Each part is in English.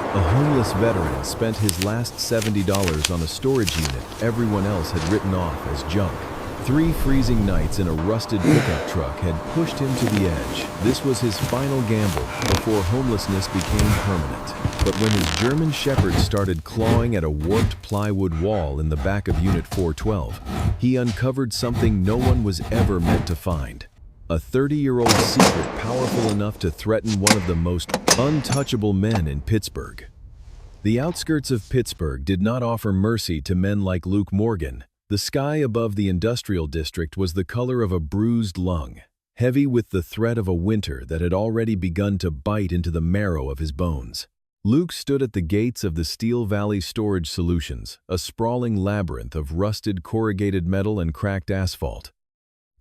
A homeless veteran spent his last $70 on a storage unit everyone else had written off as junk. 3 freezing nights in a rusted pickup truck had pushed him to the edge. This was his final gamble before homelessness became permanent. But when his German Shepherd started clawing at a warped plywood wall in the back of Unit 412, he uncovered something no one was ever meant to find. A 30-year-old secret powerful enough to threaten one of the most untouchable men in Pittsburgh. The outskirts of Pittsburgh did not offer mercy to men like Luke Morgan. The sky above the industrial district was the color of a bruised lung, heavy with the threat of a winter that had already begun to bite into the marrow of his bones. Luke stood at the gates of the Steel Valley Storage Solutions, a sprawling labyrinth of rusted corrugated metal and cracked asphalt.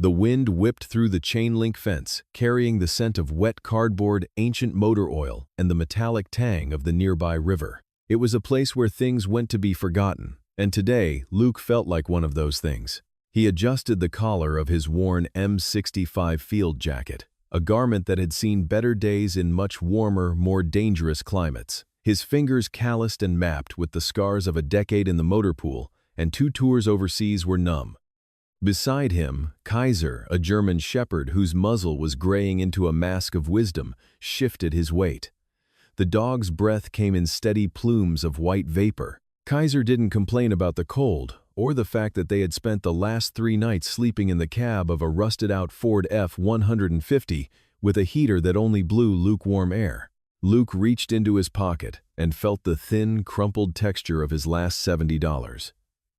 The wind whipped through the chain-link fence, carrying the scent of wet cardboard, ancient motor oil, and the metallic tang of the nearby river. It was a place where things went to be forgotten, and today Luke felt like one of those things. He adjusted the collar of his worn M65 field jacket, a garment that had seen better days in much warmer, more dangerous climates. His fingers calloused and mapped with the scars of a decade in the motor pool, and 2 tours overseas were numb. Beside him, Kaiser, a German Shepherd whose muzzle was graying into a mask of wisdom, shifted his weight. The dog's breath came in steady plumes of white vapor. Kaiser didn't complain about the cold, or the fact that they had spent the last 3 nights sleeping in the cab of a rusted-out Ford F-150 with a heater that only blew lukewarm air. Luke reached into his pocket and felt the thin, crumpled texture of his last $70.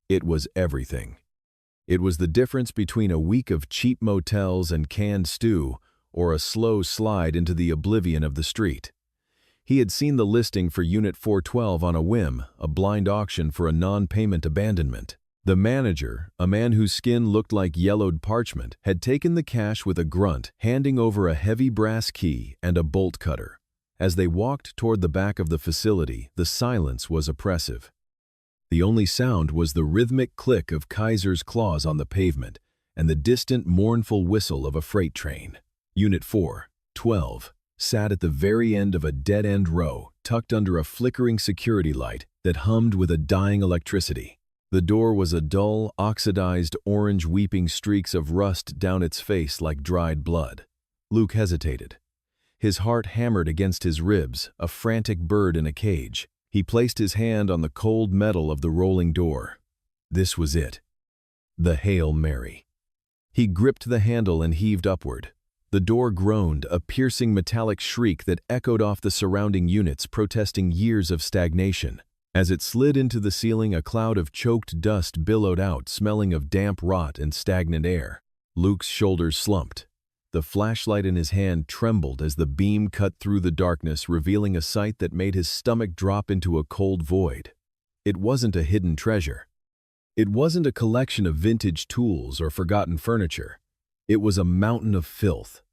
It was everything. It was the difference between a week of cheap motels and canned stew or a slow slide into the oblivion of the street. He had seen the listing for Unit 412 on a whim, a blind auction for a non-payment abandonment. The manager, a man whose skin looked like yellowed parchment, had taken the cash with a grunt, handing over a heavy brass key and a bolt cutter. As they walked toward the back of the facility, the silence was oppressive. The only sound was the rhythmic click of Kaiser's claws on the pavement and the distant, mournful whistle of a freight train. Unit 412 sat at the very end of a dead-end row, tucked under a flickering security light that hummed with a dying electricity. The door was a dull, oxidized orange, weeping streaks of rust down its face like dried blood. Luke hesitated. His heart hammered against his ribs, a frantic bird in a cage. He placed his hand on the cold metal of the rolling door. This was it. The Hail Mary. He gripped the handle and heaved upward. The door groaned, a piercing metallic shriek that echoed off the surrounding units, protesting years of stagnation. As it slid into the ceiling, a cloud of choked dust billowed out, smelling of damp rot and stagnant air. Luke's shoulders slumped. The flashlight in his hand trembled as the beam cut through the darkness, revealing a sight that made his stomach drop into a cold void. It wasn't a hidden treasure. It wasn't a collection of vintage tools or forgotten furniture. It was a mountain of filth.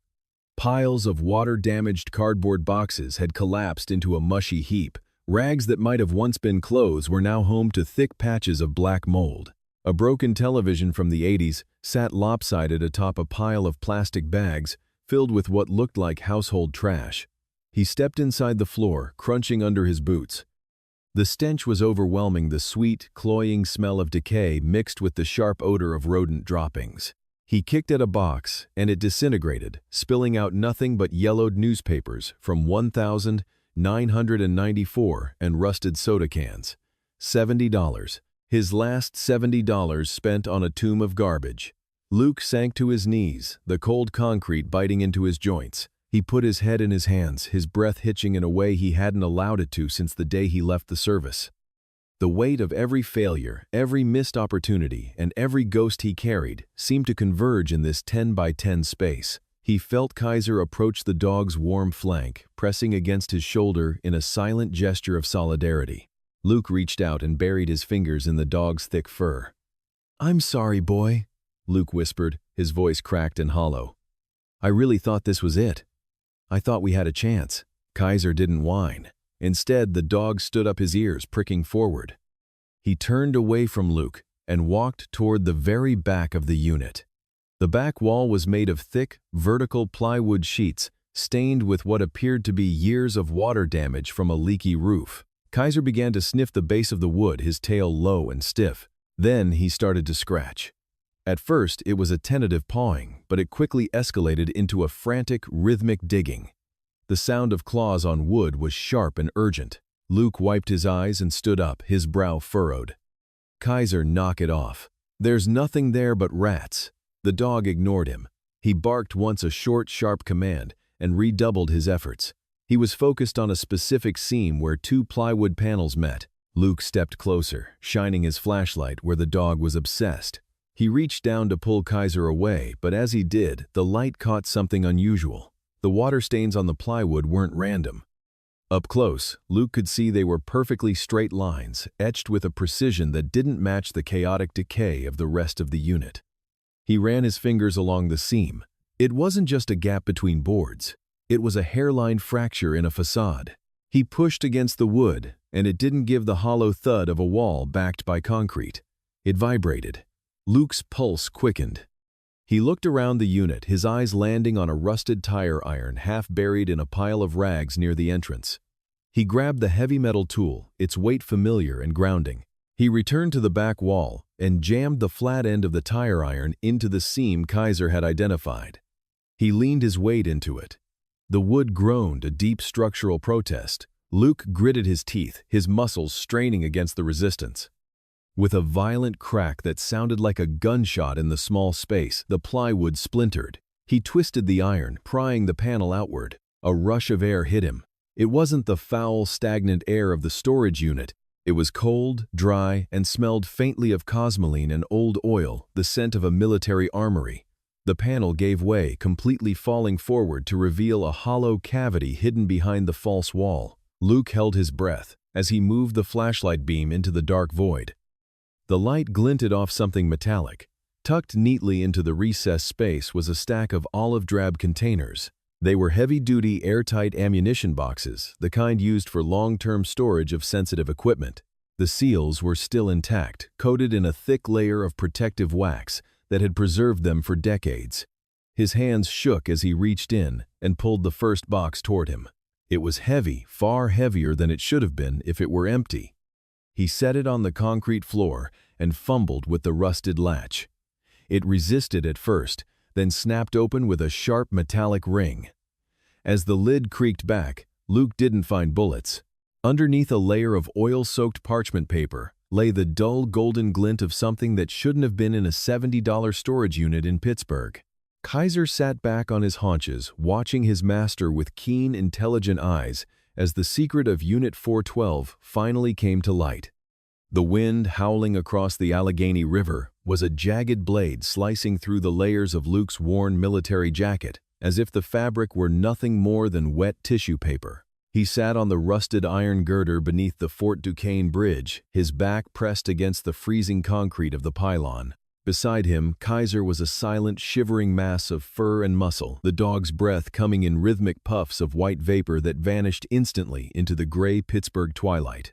Piles of water-damaged cardboard boxes had collapsed into a mushy heap. Rags that might have once been clothes were now home to thick patches of black mold. A broken television from the 80s sat lopsided atop a pile of plastic bags filled with what looked like household trash. He stepped inside the floor, crunching under his boots. The stench was overwhelming, the sweet, cloying smell of decay mixed with the sharp odor of rodent droppings. He kicked at a box, and it disintegrated, spilling out nothing but yellowed newspapers from 1,994 and rusted soda cans. $70. His last $70 spent on a tomb of garbage. Luke sank to his knees, the cold concrete biting into his joints. He put his head in his hands, his breath hitching in a way he hadn't allowed it to since the day he left the service. The weight of every failure, every missed opportunity, and every ghost he carried seemed to converge in this 10 by 10 space. He felt Kaiser approach the dog's warm flank, pressing against his shoulder in a silent gesture of solidarity. Luke reached out and buried his fingers in the dog's thick fur. "I'm sorry, boy," Luke whispered, his voice cracked and hollow. "I really thought this was it. I thought we had a chance." Kaiser didn't whine. Instead, the dog stood up his ears, pricking forward. He turned away from Luke and walked toward the very back of the unit. The back wall was made of thick, vertical plywood sheets stained with what appeared to be years of water damage from a leaky roof. Kaiser began to sniff the base of the wood, his tail low and stiff. Then he started to scratch. At first, it was a tentative pawing, but it quickly escalated into a frantic, rhythmic digging. The sound of claws on wood was sharp and urgent. Luke wiped his eyes and stood up, his brow furrowed. Kaiser, knock it off. There's nothing there but rats. The dog ignored him. He barked once a short, sharp command and redoubled his efforts. He was focused on a specific seam where two plywood panels met. Luke stepped closer, shining his flashlight where the dog was obsessed. He reached down to pull Kaiser away, but as he did, the light caught something unusual. The water stains on the plywood weren't random. Up close, Luke could see they were perfectly straight lines, etched with a precision that didn't match the chaotic decay of the rest of the unit. He ran his fingers along the seam. It wasn't just a gap between boards. It was a hairline fracture in a facade. He pushed against the wood, and it didn't give the hollow thud of a wall backed by concrete. It vibrated. Luke's pulse quickened. He looked around the unit, his eyes landing on a rusted tire iron half buried in a pile of rags near the entrance. He grabbed the heavy metal tool, its weight familiar and grounding. He returned to the back wall and jammed the flat end of the tire iron into the seam Kaiser had identified. He leaned his weight into it. The wood groaned, a deep structural protest. Luke gritted his teeth, his muscles straining against the resistance. With a violent crack that sounded like a gunshot in the small space, the plywood splintered. He twisted the iron, prying the panel outward. A rush of air hit him. It wasn't the foul, stagnant air of the storage unit. It was cold, dry, and smelled faintly of cosmoline and old oil, the scent of a military armory. The panel gave way, completely falling forward to reveal a hollow cavity hidden behind the false wall. Luke held his breath as he moved the flashlight beam into the dark void. The light glinted off something metallic. Tucked neatly into the recessed space was a stack of olive-drab containers. They were heavy-duty, airtight ammunition boxes, the kind used for long-term storage of sensitive equipment. The seals were still intact, coated in a thick layer of protective wax that had preserved them for decades. His hands shook as he reached in and pulled the first box toward him. It was heavy, far heavier than it should have been if it were empty. He set it on the concrete floor and fumbled with the rusted latch. It resisted at first, then snapped open with a sharp metallic ring. As the lid creaked back, Luke didn't find bullets. Underneath a layer of oil-soaked parchment paper lay the dull golden glint of something that shouldn't have been in a $70 storage unit in Pittsburgh. Kaiser sat back on his haunches, watching his master with keen, intelligent eyes as the secret of Unit 412 finally came to light. The wind howling across the Allegheny River was a jagged blade slicing through the layers of Luke's worn military jacket, as if the fabric were nothing more than wet tissue paper. He sat on the rusted iron girder beneath the Fort Duquesne Bridge, his back pressed against the freezing concrete of the pylon. Beside him, Kaiser was a silent, shivering mass of fur and muscle, the dog's breath coming in rhythmic puffs of white vapor that vanished instantly into the gray Pittsburgh twilight.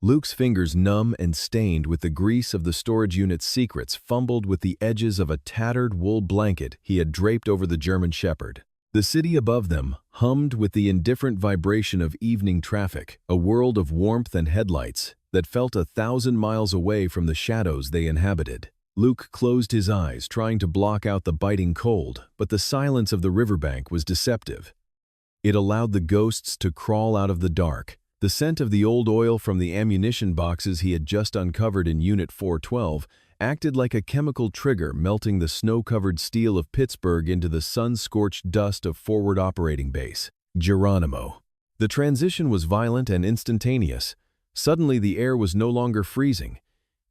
Luke's fingers, numb and stained with the grease of the storage unit's secrets, fumbled with the edges of a tattered wool blanket he had draped over the German Shepherd. The city above them hummed with the indifferent vibration of evening traffic, a world of warmth and headlights that felt 1,000 miles away from the shadows they inhabited. Luke closed his eyes, trying to block out the biting cold, but the silence of the riverbank was deceptive. It allowed the ghosts to crawl out of the dark. The scent of the old oil from the ammunition boxes he had just uncovered in Unit 412 acted like a chemical trigger, melting the snow-covered steel of Pittsburgh into the sun-scorched dust of Forward Operating Base. Geronimo. The transition was violent and instantaneous. Suddenly the air was no longer freezing.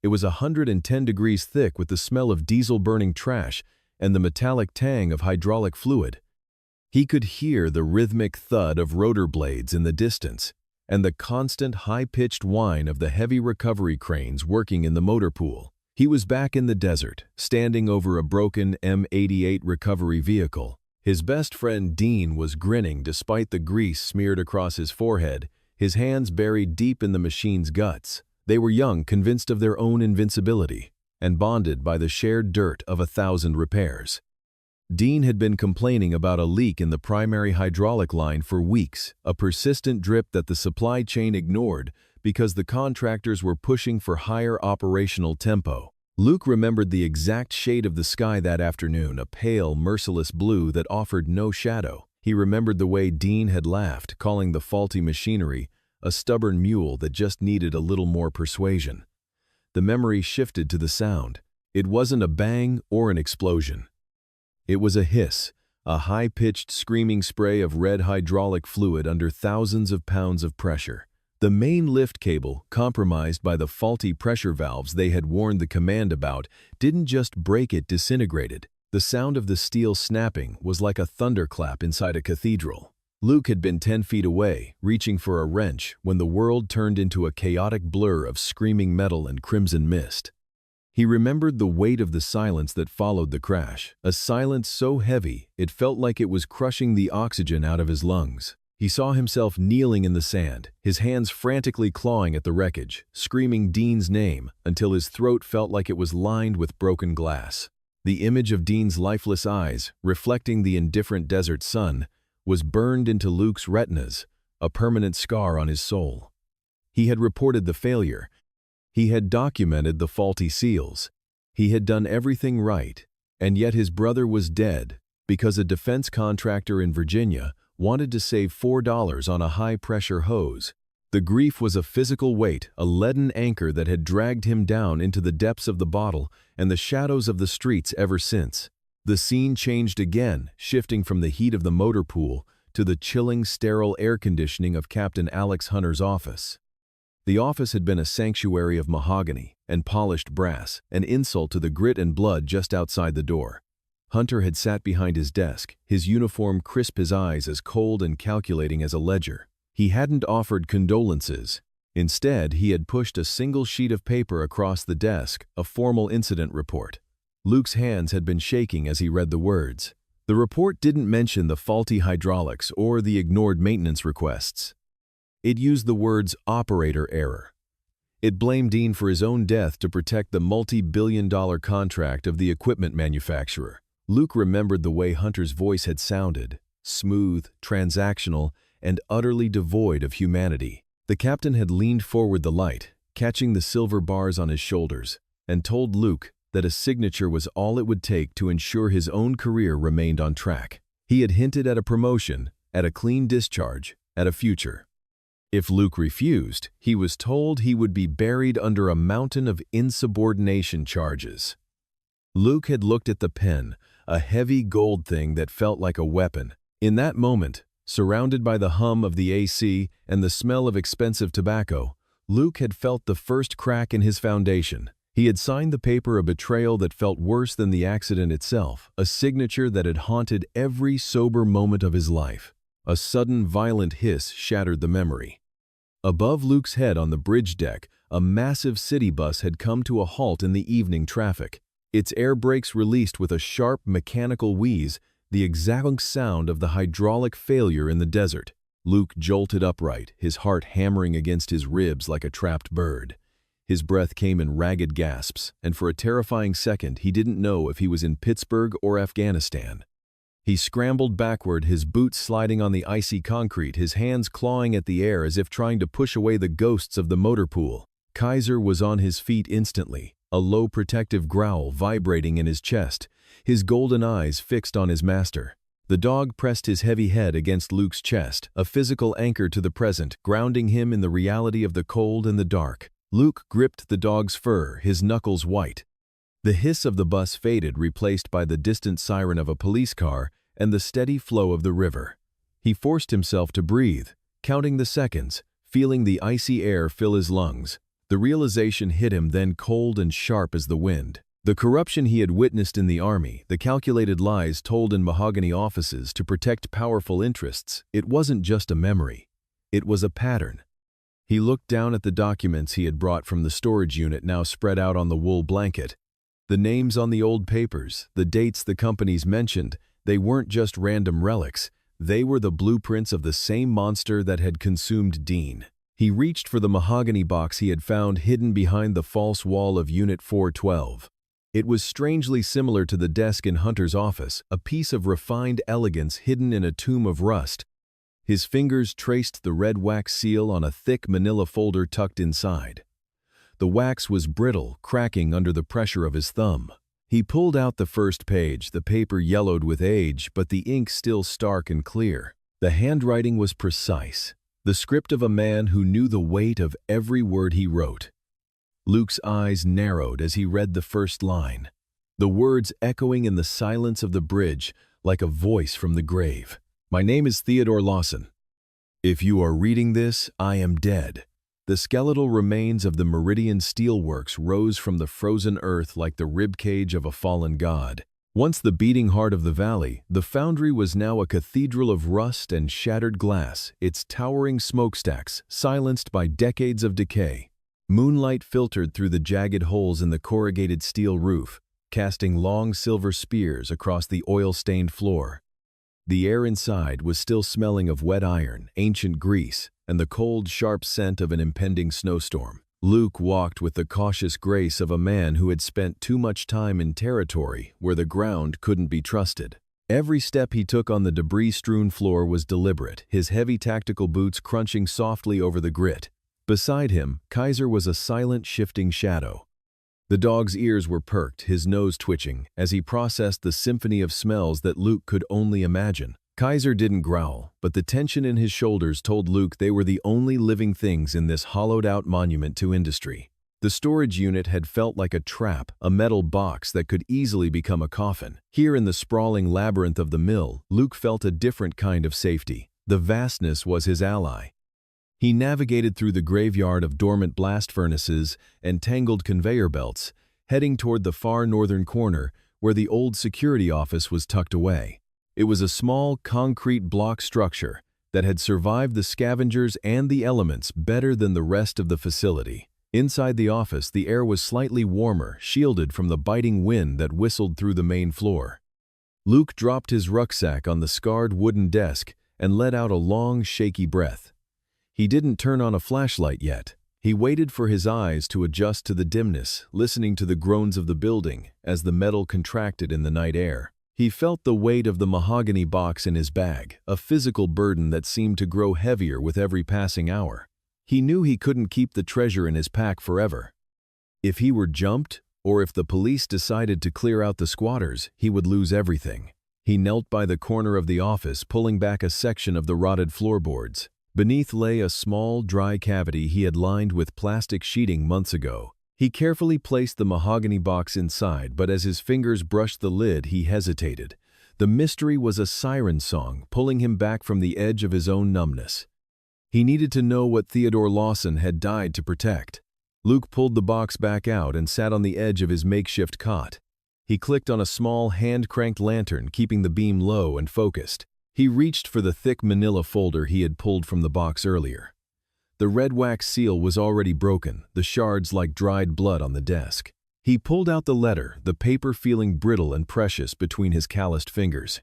It was 110 degrees thick with the smell of diesel-burning trash and the metallic tang of hydraulic fluid. He could hear the rhythmic thud of rotor blades in the distance and the constant high-pitched whine of the heavy recovery cranes working in the motor pool. He was back in the desert, standing over a broken M88 recovery vehicle. His best friend Dean was grinning despite the grease smeared across his forehead, his hands buried deep in the machine's guts. They were young, convinced of their own invincibility, and bonded by the shared dirt of 1,000 repairs. Dean had been complaining about a leak in the primary hydraulic line for weeks, a persistent drip that the supply chain ignored because the contractors were pushing for higher operational tempo. Luke remembered the exact shade of the sky that afternoon, a pale, merciless blue that offered no shadow. He remembered the way Dean had laughed, calling the faulty machinery a stubborn mule that just needed a little more persuasion. The memory shifted to the sound. It wasn't a bang or an explosion. It was a hiss, a high-pitched screaming spray of red hydraulic fluid under thousands of pounds of pressure. The main lift cable, compromised by the faulty pressure valves they had warned the command about, didn't just break, it disintegrated. The sound of the steel snapping was like a thunderclap inside a cathedral. Luke had been 10 feet away, reaching for a wrench, when the world turned into a chaotic blur of screaming metal and crimson mist. He remembered the weight of the silence that followed the crash, a silence so heavy it felt like it was crushing the oxygen out of his lungs. He saw himself kneeling in the sand, his hands frantically clawing at the wreckage, screaming Dean's name until his throat felt like it was lined with broken glass. The image of Dean's lifeless eyes, reflecting the indifferent desert sun, was burned into Luke's retinas, a permanent scar on his soul. He had reported the failure. He had documented the faulty seals. He had done everything right, and yet his brother was dead because a defense contractor in Virginia wanted to save $4 on a high-pressure hose. The grief was a physical weight, a leaden anchor that had dragged him down into the depths of the bottle and the shadows of the streets ever since. The scene changed again, shifting from the heat of the motor pool to the chilling, sterile air conditioning of Captain Alex Hunter's office. The office had been a sanctuary of mahogany and polished brass, an insult to the grit and blood just outside the door. Hunter had sat behind his desk, his uniform crisp, his eyes as cold and calculating as a ledger. He hadn't offered condolences. Instead, he had pushed a single sheet of paper across the desk, a formal incident report. Luke's hands had been shaking as he read the words. The report didn't mention the faulty hydraulics or the ignored maintenance requests. It used the words operator error. It blamed Dean for his own death to protect the multi-billion-dollar contract of the equipment manufacturer. Luke remembered the way Hunter's voice had sounded, smooth, transactional, and utterly devoid of humanity. The captain had leaned forward the light, catching the silver bars on his shoulders, and told Luke that a signature was all it would take to ensure his own career remained on track. He had hinted at a promotion, at a clean discharge, at a future. If Luke refused, he was told he would be buried under a mountain of insubordination charges. Luke had looked at the pen, a heavy gold thing that felt like a weapon. In that moment, surrounded by the hum of the AC and the smell of expensive tobacco, Luke had felt the first crack in his foundation. He had signed the paper a betrayal that felt worse than the accident itself, a signature that had haunted every sober moment of his life. A sudden, violent hiss shattered the memory. Above Luke's head on the bridge deck, a massive city bus had come to a halt in the evening traffic. Its air brakes released with a sharp, mechanical wheeze, the exact sound of the hydraulic failure in the desert. Luke jolted upright, his heart hammering against his ribs like a trapped bird. His breath came in ragged gasps, and for a terrifying second he didn't know if he was in Pittsburgh or Afghanistan. He scrambled backward, his boots sliding on the icy concrete, his hands clawing at the air as if trying to push away the ghosts of the motor pool. Kaiser was on his feet instantly, a low protective growl vibrating in his chest, his golden eyes fixed on his master. The dog pressed his heavy head against Luke's chest, a physical anchor to the present, grounding him in the reality of the cold and the dark. Luke gripped the dog's fur, his knuckles white. The hiss of the bus faded, replaced by the distant siren of a police car and the steady flow of the river. He forced himself to breathe, counting the seconds, feeling the icy air fill his lungs. The realization hit him then, cold and sharp as the wind. The corruption he had witnessed in the army, the calculated lies told in mahogany offices to protect powerful interests, it wasn't just a memory. It was a pattern. He looked down at the documents he had brought from the storage unit now spread out on the wool blanket. The names on the old papers, the dates the companies mentioned, they weren't just random relics. They were the blueprints of the same monster that had consumed Dean. He reached for the mahogany box he had found hidden behind the false wall of Unit 412. It was strangely similar to the desk in Hunter's office, a piece of refined elegance hidden in a tomb of rust. His fingers traced the red wax seal on a thick manila folder tucked inside. The wax was brittle, cracking under the pressure of his thumb. He pulled out the first page, the paper yellowed with age, but the ink still stark and clear. The handwriting was precise, the script of a man who knew the weight of every word he wrote. Luke's eyes narrowed as he read the first line, the words echoing in the silence of the bridge like a voice from the grave. My name is Theodore Lawson. If you are reading this, I am dead. The skeletal remains of the Meridian Steelworks rose from the frozen earth like the ribcage of a fallen god. Once the beating heart of the valley, the foundry was now a cathedral of rust and shattered glass, its towering smokestacks silenced by decades of decay. Moonlight filtered through the jagged holes in the corrugated steel roof, casting long silver spears across the oil-stained floor. The air inside was still smelling of wet iron, ancient grease, and the cold, sharp scent of an impending snowstorm. Luke walked with the cautious grace of a man who had spent too much time in territory where the ground couldn't be trusted. Every step he took on the debris-strewn floor was deliberate, his heavy tactical boots crunching softly over the grit. Beside him, Kaiser was a silent, shifting shadow. The dog's ears were perked, his nose twitching, as he processed the symphony of smells that Luke could only imagine. Kaiser didn't growl, but the tension in his shoulders told Luke they were the only living things in this hollowed-out monument to industry. The storage unit had felt like a trap, a metal box that could easily become a coffin. Here in the sprawling labyrinth of the mill, Luke felt a different kind of safety. The vastness was his ally. He navigated through the graveyard of dormant blast furnaces and tangled conveyor belts, heading toward the far northern corner where the old security office was tucked away. It was a small, concrete block structure that had survived the scavengers and the elements better than the rest of the facility. Inside the office, the air was slightly warmer, shielded from the biting wind that whistled through the main floor. Luke dropped his rucksack on the scarred wooden desk and let out a long, shaky breath. He didn't turn on a flashlight yet. He waited for his eyes to adjust to the dimness, listening to the groans of the building as the metal contracted in the night air. He felt the weight of the mahogany box in his bag, a physical burden that seemed to grow heavier with every passing hour. He knew he couldn't keep the treasure in his pack forever. If he were jumped, or if the police decided to clear out the squatters, he would lose everything. He knelt by the corner of the office, pulling back a section of the rotted floorboards. Beneath lay a small, dry cavity he had lined with plastic sheeting months ago. He carefully placed the mahogany box inside, but as his fingers brushed the lid, he hesitated. The mystery was a siren song, pulling him back from the edge of his own numbness. He needed to know what Theodore Lawson had died to protect. Luke pulled the box back out and sat on the edge of his makeshift cot. He clicked on a small, hand-cranked lantern, keeping the beam low and focused. He reached for the thick manila folder he had pulled from the box earlier. The red wax seal was already broken, the shards like dried blood on the desk. He pulled out the letter, the paper feeling brittle and precious between his calloused fingers.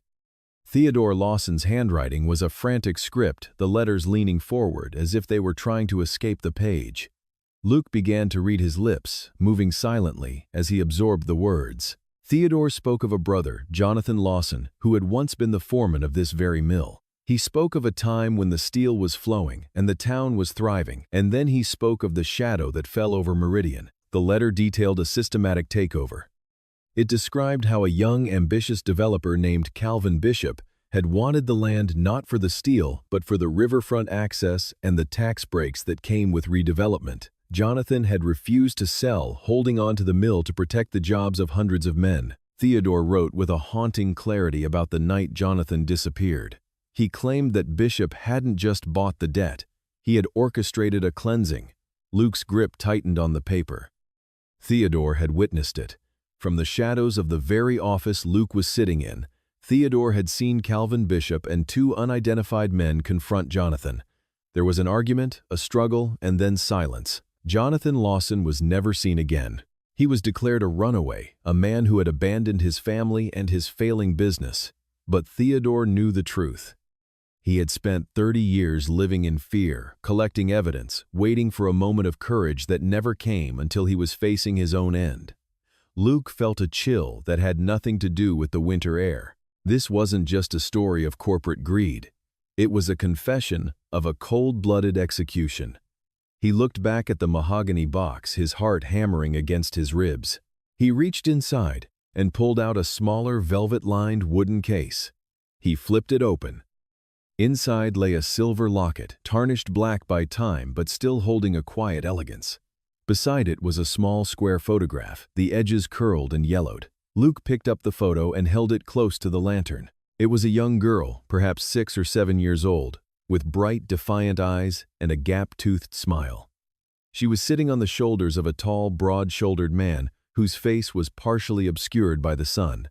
Theodore Lawson's handwriting was a frantic script, the letters leaning forward as if they were trying to escape the page. Luke began to read his lips, moving silently as he absorbed the words. Theodore spoke of a brother, Jonathan Lawson, who had once been the foreman of this very mill. He spoke of a time when the steel was flowing and the town was thriving, and then he spoke of the shadow that fell over Meridian. The letter detailed a systematic takeover. It described how a young, ambitious developer named Calvin Bishop had wanted the land not for the steel, but for the riverfront access and the tax breaks that came with redevelopment. Jonathan had refused to sell, holding on to the mill to protect the jobs of hundreds of men. Theodore wrote with a haunting clarity about the night Jonathan disappeared. He claimed that Bishop hadn't just bought the debt, he had orchestrated a cleansing. Luke's grip tightened on the paper. Theodore had witnessed it. From the shadows of the very office Luke was sitting in, Theodore had seen Calvin Bishop and two unidentified men confront Jonathan. There was an argument, a struggle, and then silence. Jonathan Lawson was never seen again. He was declared a runaway, a man who had abandoned his family and his failing business. But Theodore knew the truth. He had spent 30 years living in fear, collecting evidence, waiting for a moment of courage that never came until he was facing his own end. Luke felt a chill that had nothing to do with the winter air. This wasn't just a story of corporate greed. It was a confession of a cold-blooded execution. He looked back at the mahogany box, his heart hammering against his ribs. He reached inside and pulled out a smaller velvet-lined wooden case. He flipped it open. Inside lay a silver locket, tarnished black by time but still holding a quiet elegance. Beside it was a small square photograph, the edges curled and yellowed. Luke picked up the photo and held it close to the lantern. It was a young girl, perhaps 6 or 7 years old, with bright, defiant eyes and a gap-toothed smile. She was sitting on the shoulders of a tall, broad-shouldered man whose face was partially obscured by the sun.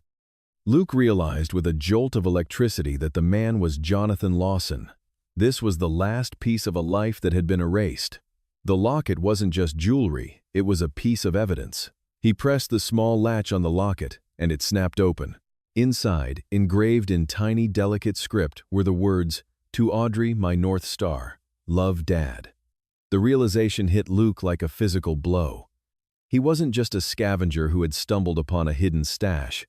Luke realized with a jolt of electricity that the man was Jonathan Lawson. This was the last piece of a life that had been erased. The locket wasn't just jewelry, it was a piece of evidence. He pressed the small latch on the locket, and it snapped open. Inside, engraved in tiny, delicate script, were the words, "To Audrey, my North Star. Love, Dad." The realization hit Luke like a physical blow. He wasn't just a scavenger who had stumbled upon a hidden stash.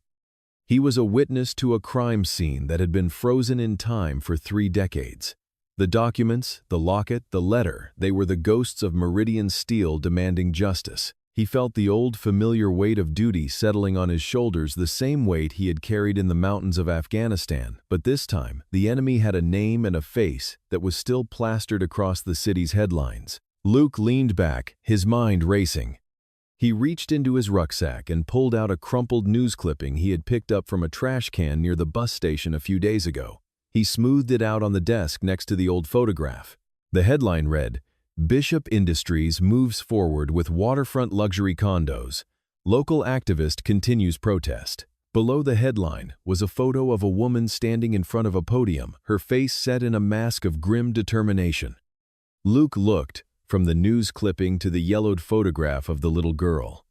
He was a witness to a crime scene that had been frozen in time for 3 decades. The documents, the locket, the letter, they were the ghosts of Meridian steel demanding justice. He felt the old familiar weight of duty settling on his shoulders, the same weight he had carried in the mountains of Afghanistan, but this time, the enemy had a name and a face that was still plastered across the city's headlines. Luke leaned back, his mind racing. He reached into his rucksack and pulled out a crumpled news clipping he had picked up from a trash can near the bus station a few days ago. He smoothed it out on the desk next to the old photograph. The headline read, "Bishop Industries moves forward with waterfront luxury condos. Local activist continues protest." Below the headline was a photo of a woman standing in front of a podium, her face set in a mask of grim determination. Luke looked from the news clipping to the yellowed photograph of the little girl.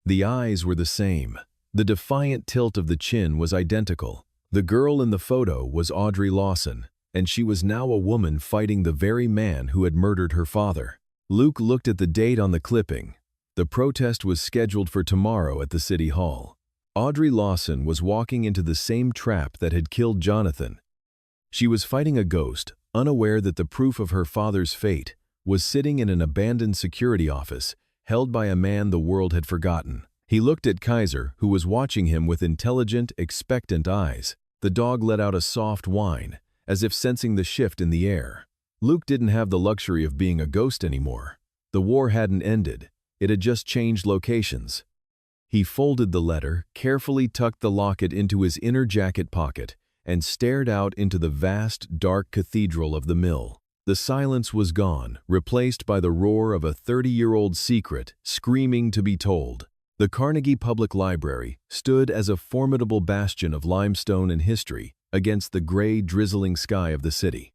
The eyes were the same. The defiant tilt of the chin was identical. The girl in the photo was Audrey Lawson, and she was now a woman fighting the very man who had murdered her father. Luke looked at the date on the clipping. The protest was scheduled for tomorrow at the city hall. Audrey Lawson was walking into the same trap that had killed Jonathan. She was fighting a ghost, unaware that the proof of her father's fate was sitting in an abandoned security office, held by a man the world had forgotten. He looked at Kaiser, who was watching him with intelligent, expectant eyes. The dog let out a soft whine, as if sensing the shift in the air. Luke didn't have the luxury of being a ghost anymore. The war hadn't ended. It had just changed locations. He folded the letter, carefully tucked the locket into his inner jacket pocket, and stared out into the vast, dark cathedral of the mill. The silence was gone, replaced by the roar of a 30-year-old secret screaming to be told. The Carnegie Public Library stood as a formidable bastion of limestone and history against the gray, drizzling sky of the city.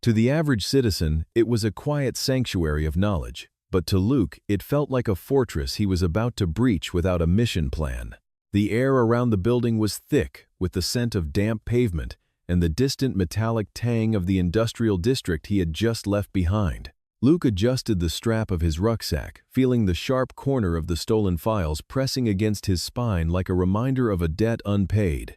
To the average citizen, it was a quiet sanctuary of knowledge, but to Luke, it felt like a fortress he was about to breach without a mission plan. The air around the building was thick with the scent of damp pavement and the distant metallic tang of the industrial district he had just left behind. Luke adjusted the strap of his rucksack, feeling the sharp corner of the stolen files pressing against his spine like a reminder of a debt unpaid.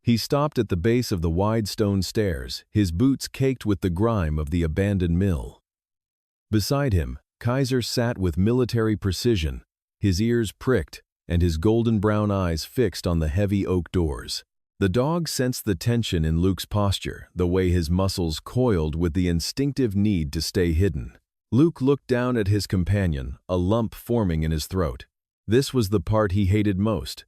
He stopped at the base of the wide stone stairs, his boots caked with the grime of the abandoned mill. Beside him, Kaiser sat with military precision, his ears pricked and his golden brown eyes fixed on the heavy oak doors. The dog sensed the tension in Luke's posture, the way his muscles coiled with the instinctive need to stay hidden. Luke looked down at his companion, a lump forming in his throat. This was the part he hated most.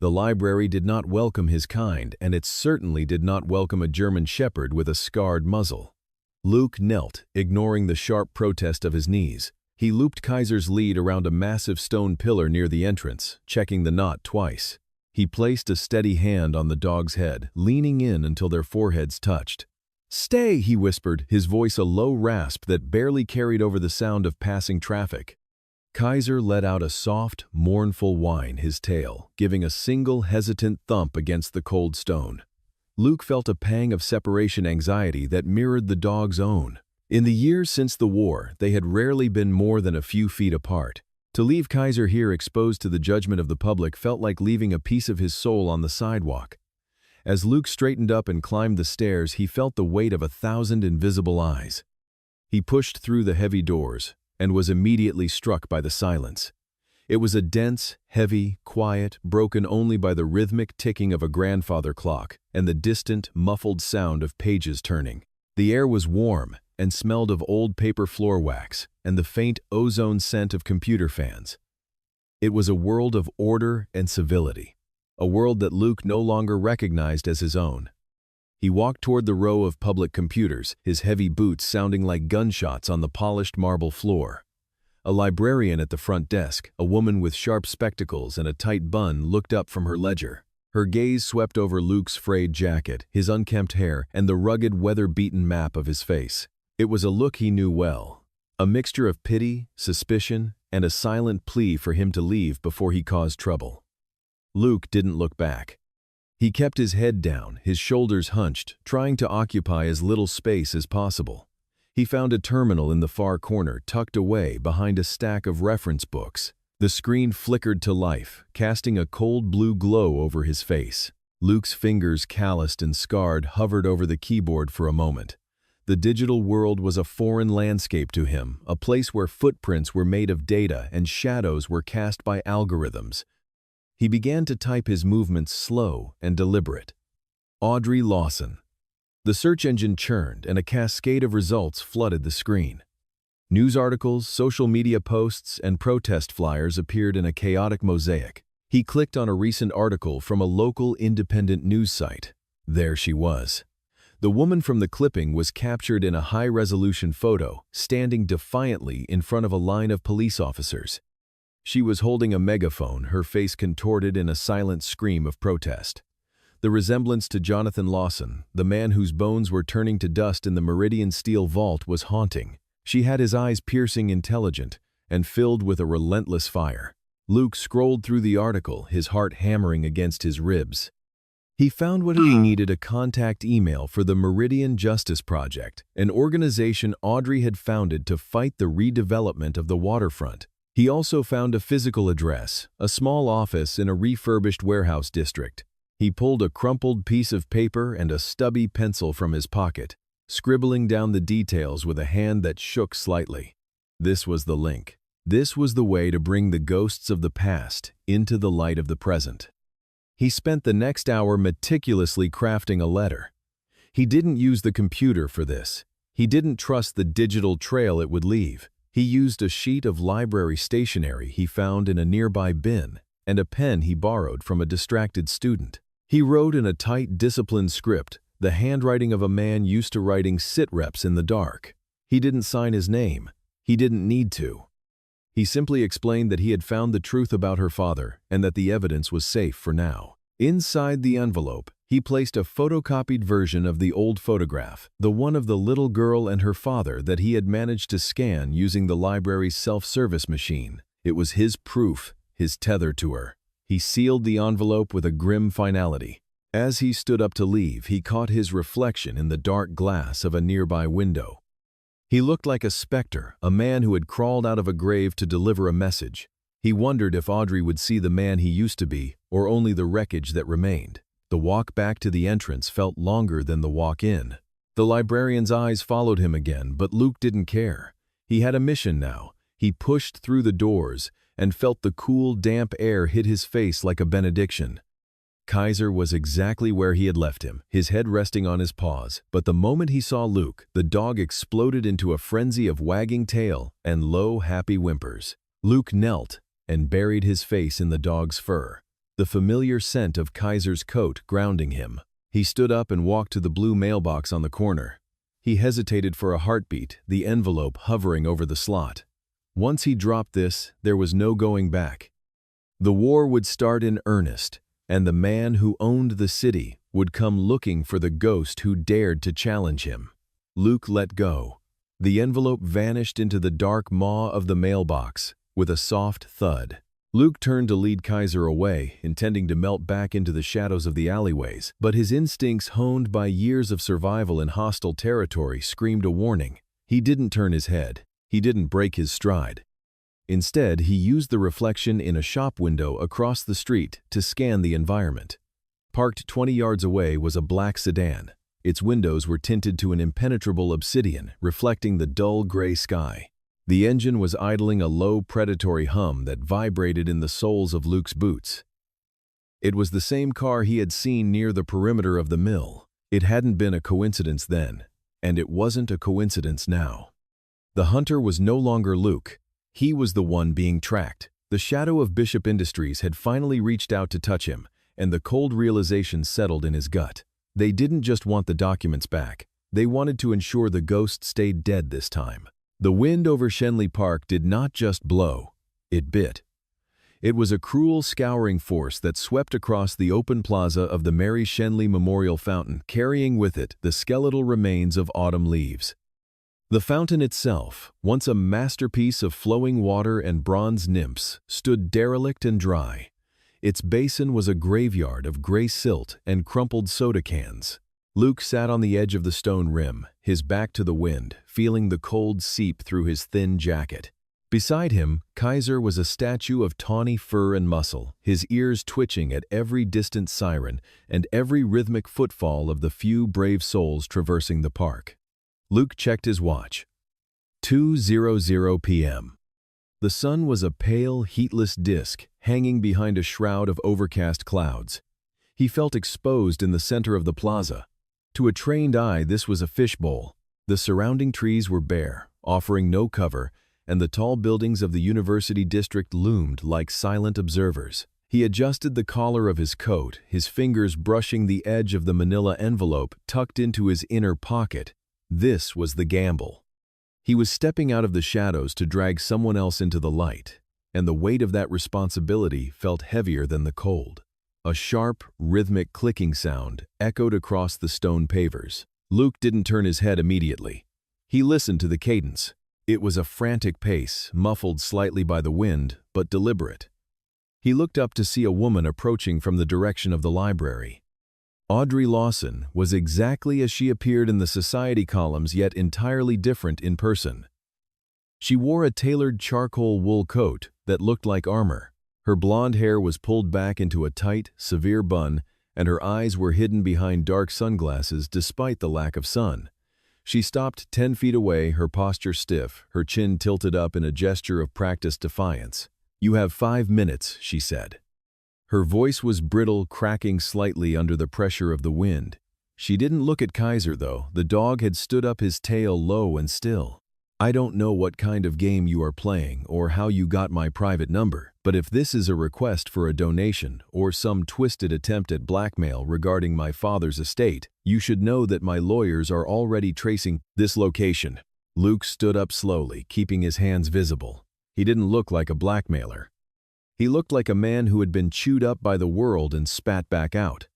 The library did not welcome his kind, and it certainly did not welcome a German shepherd with a scarred muzzle. Luke knelt, ignoring the sharp protest of his knees. He looped Kaiser's lead around a massive stone pillar near the entrance, checking the knot twice. He placed a steady hand on the dog's head, leaning in until their foreheads touched. "Stay," he whispered, his voice a low rasp that barely carried over the sound of passing traffic. Kaiser let out a soft, mournful whine, his tail giving a single hesitant thump against the cold stone. Luke felt a pang of separation anxiety that mirrored the dog's own. In the years since the war, they had rarely been more than a few feet apart. To leave Kaiser here exposed to the judgment of the public felt like leaving a piece of his soul on the sidewalk. As Luke straightened up and climbed the stairs, he felt the weight of 1,000 invisible eyes. He pushed through the heavy doors and was immediately struck by the silence. It was a dense, heavy, quiet, broken only by the rhythmic ticking of a grandfather clock and the distant, muffled sound of pages turning. The air was warm and smelled of old paper floor wax and the faint ozone scent of computer fans. It was a world of order and civility, a world that Luke no longer recognized as his own. He walked toward the row of public computers, his heavy boots sounding like gunshots on the polished marble floor. A librarian at the front desk, a woman with sharp spectacles and a tight bun, looked up from her ledger. Her gaze swept over Luke's frayed jacket, his unkempt hair, and the rugged, weather-beaten map of his face. It was a look he knew well, a mixture of pity, suspicion, and a silent plea for him to leave before he caused trouble. Luke didn't look back. He kept his head down, his shoulders hunched, trying to occupy as little space as possible. He found a terminal in the far corner, tucked away behind a stack of reference books. The screen flickered to life, casting a cold blue glow over his face. Luke's fingers, calloused and scarred, hovered over the keyboard for a moment. The digital world was a foreign landscape to him, a place where footprints were made of data and shadows were cast by algorithms. He began to type, his movements slow and deliberate. Audrey Lawson. The search engine churned and a cascade of results flooded the screen. News articles, social media posts, and protest flyers appeared in a chaotic mosaic. He clicked on a recent article from a local independent news site. There she was. The woman from the clipping was captured in a high-resolution photo, standing defiantly in front of a line of police officers. She was holding a megaphone, her face contorted in a silent scream of protest. The resemblance to Jonathan Lawson, the man whose bones were turning to dust in the Meridian steel vault, was haunting. She had his eyes piercing, intelligent, and filled with a relentless fire. Luke scrolled through the article, his heart hammering against his ribs. He found what he needed: a contact email for the Meridian Justice Project, an organization Audrey had founded to fight the redevelopment of the waterfront. He also found a physical address, a small office in a refurbished warehouse district. He pulled a crumpled piece of paper and a stubby pencil from his pocket, scribbling down the details with a hand that shook slightly. This was the link. This was the way to bring the ghosts of the past into the light of the present. He spent the next hour meticulously crafting a letter. He didn't use the computer for this. He didn't trust the digital trail it would leave. He used a sheet of library stationery he found in a nearby bin and a pen he borrowed from a distracted student. He wrote in a tight, disciplined script, the handwriting of a man used to writing sit-reps in the dark. He didn't sign his name. He didn't need to. He simply explained that he had found the truth about her father and that the evidence was safe for now. Inside the envelope, he placed a photocopied version of the old photograph, the one of the little girl and her father that he had managed to scan using the library's self-service machine. It was his proof, his tether to her. He sealed the envelope with a grim finality. As he stood up to leave, he caught his reflection in the dark glass of a nearby window. He looked like a specter, a man who had crawled out of a grave to deliver a message. He wondered if Audrey would see the man he used to be, or only the wreckage that remained. The walk back to the entrance felt longer than the walk in. The librarian's eyes followed him again, but Luke didn't care. He had a mission now. He pushed through the doors and felt the cool, damp air hit his face like a benediction. Kaiser was exactly where he had left him, his head resting on his paws, but the moment he saw Luke, the dog exploded into a frenzy of wagging tail and low, happy whimpers. Luke knelt and buried his face in the dog's fur, the familiar scent of Kaiser's coat grounding him. He stood up and walked to the blue mailbox on the corner. He hesitated for a heartbeat, the envelope hovering over the slot. Once he dropped this, there was no going back. The war would start in earnest, and the man who owned the city would come looking for the ghost who dared to challenge him. Luke let go. The envelope vanished into the dark maw of the mailbox with a soft thud. Luke turned to lead Kaiser away, intending to melt back into the shadows of the alleyways, but his instincts, honed by years of survival in hostile territory, screamed a warning. He didn't turn his head. He didn't break his stride. Instead, he used the reflection in a shop window across the street to scan the environment. Parked 20 yards away was a black sedan. Its windows were tinted to an impenetrable obsidian, reflecting the dull gray sky. The engine was idling a low, predatory hum that vibrated in the soles of Luke's boots. It was the same car he had seen near the perimeter of the mill. It hadn't been a coincidence then, and it wasn't a coincidence now. The hunter was no longer Luke. He was the one being tracked. The shadow of Bishop Industries had finally reached out to touch him, and the cold realization settled in his gut. They didn't just want the documents back. They wanted to ensure the ghost stayed dead this time. The wind over Shenley Park did not just blow, it bit. It was a cruel, scouring force that swept across the open plaza of the Mary Shenley Memorial Fountain, carrying with it the skeletal remains of autumn leaves. The fountain itself, once a masterpiece of flowing water and bronze nymphs, stood derelict and dry. Its basin was a graveyard of gray silt and crumpled soda cans. Luke sat on the edge of the stone rim, his back to the wind, feeling the cold seep through his thin jacket. Beside him, Kaiser was a statue of tawny fur and muscle, his ears twitching at every distant siren and every rhythmic footfall of the few brave souls traversing the park. Luke checked his watch. 2:00 p.m. The sun was a pale, heatless disk hanging behind a shroud of overcast clouds. He felt exposed in the center of the plaza. To a trained eye, this was a fishbowl. The surrounding trees were bare, offering no cover, and the tall buildings of the university district loomed like silent observers. He adjusted the collar of his coat, his fingers brushing the edge of the manila envelope tucked into his inner pocket. This was the gamble. He was stepping out of the shadows to drag someone else into the light, and the weight of that responsibility felt heavier than the cold. A sharp, rhythmic clicking sound echoed across the stone pavers. Luke didn't turn his head immediately. He listened to the cadence. It was a frantic pace, muffled slightly by the wind, but deliberate. He looked up to see a woman approaching from the direction of the library. Audrey Lawson was exactly as she appeared in the society columns, yet entirely different in person. She wore a tailored charcoal wool coat that looked like armor. Her blonde hair was pulled back into a tight, severe bun, and her eyes were hidden behind dark sunglasses despite the lack of sun. She stopped 10 feet away, her posture stiff, her chin tilted up in a gesture of practiced defiance. "You have 5 minutes," she said. Her voice was brittle, cracking slightly under the pressure of the wind. She didn't look at Kaiser, though. The dog had stood up, his tail low and still. "I don't know what kind of game you are playing or how you got my private number, but if this is a request for a donation or some twisted attempt at blackmail regarding my father's estate, you should know that my lawyers are already tracing this location." Luke stood up slowly, keeping his hands visible. He didn't look like a blackmailer. He looked like a man who had been chewed up by the world and spat back out.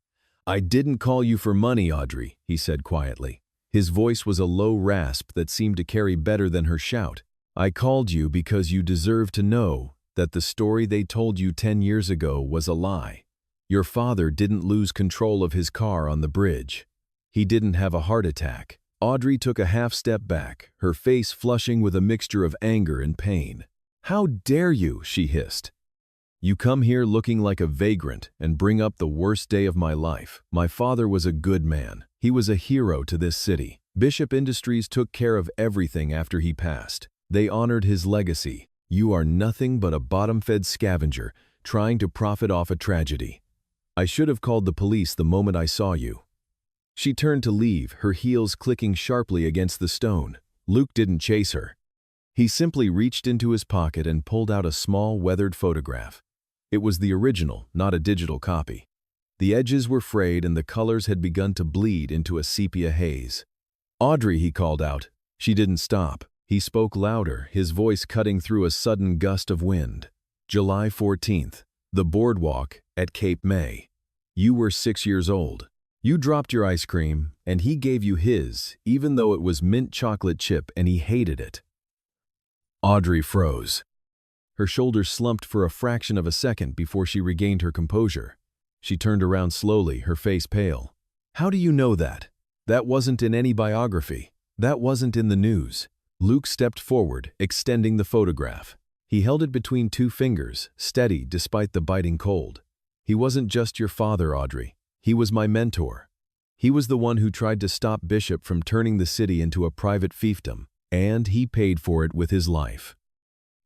"I didn't call you for money, Audrey," he said quietly. His voice was a low rasp that seemed to carry better than her shout. "I called you because you deserve to know that the story they told you 10 years ago was a lie. Your father didn't lose control of his car on the bridge. He didn't have a heart attack." Audrey took a half step back, her face flushing with a mixture of anger and pain. "How dare you?" she hissed. "You come here looking like a vagrant and bring up the worst day of my life. My father was a good man. He was a hero to this city. Bishop Industries took care of everything after he passed. They honored his legacy. You are nothing but a bottom-fed scavenger trying to profit off a tragedy. I should have called the police the moment I saw you." She turned to leave, her heels clicking sharply against the stone. Luke didn't chase her. He simply reached into his pocket and pulled out a small, weathered photograph. It was the original, not a digital copy. The edges were frayed and the colors had begun to bleed into a sepia haze. "Audrey," he called out. She didn't stop. He spoke louder, his voice cutting through a sudden gust of wind. "July 14th, the boardwalk at Cape May. You were 6 years old. You dropped your ice cream, and he gave you his, even though it was mint chocolate chip and he hated it." Audrey froze. Her shoulders slumped for a fraction of a second before she regained her composure. She turned around slowly, her face pale. "How do you know that? That wasn't in any biography. That wasn't in the news." Luke stepped forward, extending the photograph. He held it between two fingers, steady despite the biting cold. "He wasn't just your father, Audrey. He was my mentor. He was the one who tried to stop Bishop from turning the city into a private fiefdom, and he paid for it with his life.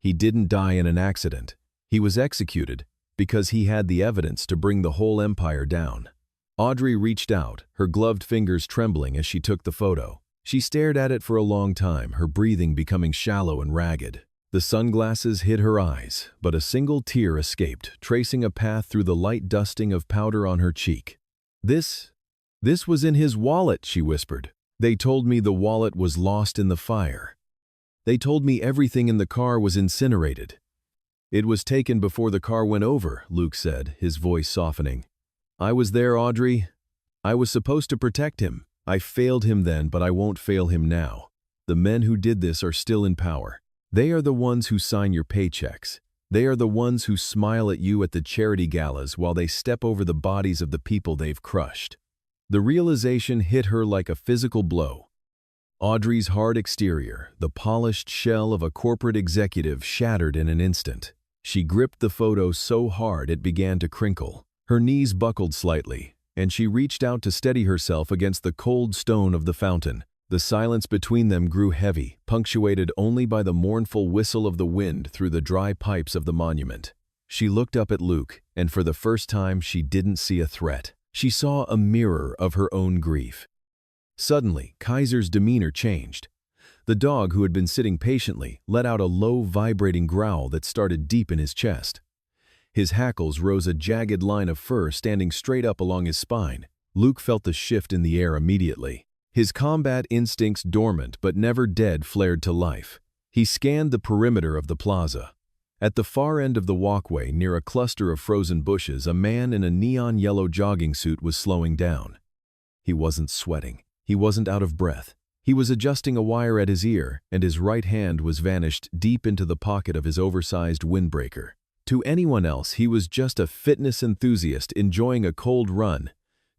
He didn't die in an accident. He was executed because he had the evidence to bring the whole empire down." Audrey reached out, her gloved fingers trembling as she took the photo. She stared at it for a long time, her breathing becoming shallow and ragged. The sunglasses hid her eyes, but a single tear escaped, tracing a path through the light dusting of powder on her cheek. This was in his wallet," she whispered. "They told me the wallet was lost in the fire. They told me everything in the car was incinerated." "It was taken before the car went over," Luke said, his voice softening. "I was there, Audrey. I was supposed to protect him. I failed him then, but I won't fail him now. The men who did this are still in power. They are the ones who sign your paychecks. They are the ones who smile at you at the charity galas while they step over the bodies of the people they've crushed." The realization hit her like a physical blow. Audrey's hard exterior, the polished shell of a corporate executive, shattered in an instant. She gripped the photo so hard it began to crinkle. Her knees buckled slightly, and she reached out to steady herself against the cold stone of the fountain. The silence between them grew heavy, punctuated only by the mournful whistle of the wind through the dry pipes of the monument. She looked up at Luke, and for the first time she didn't see a threat. She saw a mirror of her own grief. Suddenly, Kaiser's demeanor changed. The dog, who had been sitting patiently, let out a low, vibrating growl that started deep in his chest. His hackles rose a jagged line of fur standing straight up along his spine. Luke felt the shift in the air immediately. His combat instincts, dormant but never dead, flared to life. He scanned the perimeter of the plaza. At the far end of the walkway, near a cluster of frozen bushes, a man in a neon yellow jogging suit was slowing down. He wasn't sweating. He wasn't out of breath. He was adjusting a wire at his ear, and his right hand was vanished deep into the pocket of his oversized windbreaker. To anyone else, he was just a fitness enthusiast enjoying a cold run.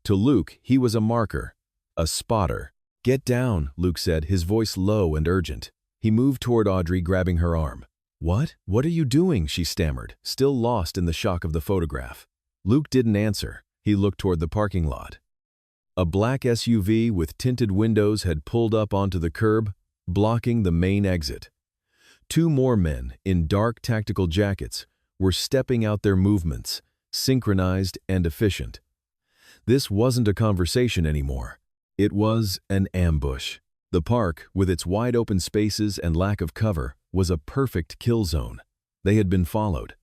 To Luke, he was a marker, a spotter. "Get down," Luke said, his voice low and urgent. He moved toward Audrey, grabbing her arm. What are you doing?" she stammered, still lost in the shock of the photograph. Luke didn't answer. He looked toward the parking lot. A black SUV with tinted windows had pulled up onto the curb, blocking the main exit. Two more men, in dark tactical jackets, were stepping out, their movements synchronized and efficient. This wasn't a conversation anymore. It was an ambush. The park, with its wide-open spaces and lack of cover, was a perfect kill zone. They had been followed.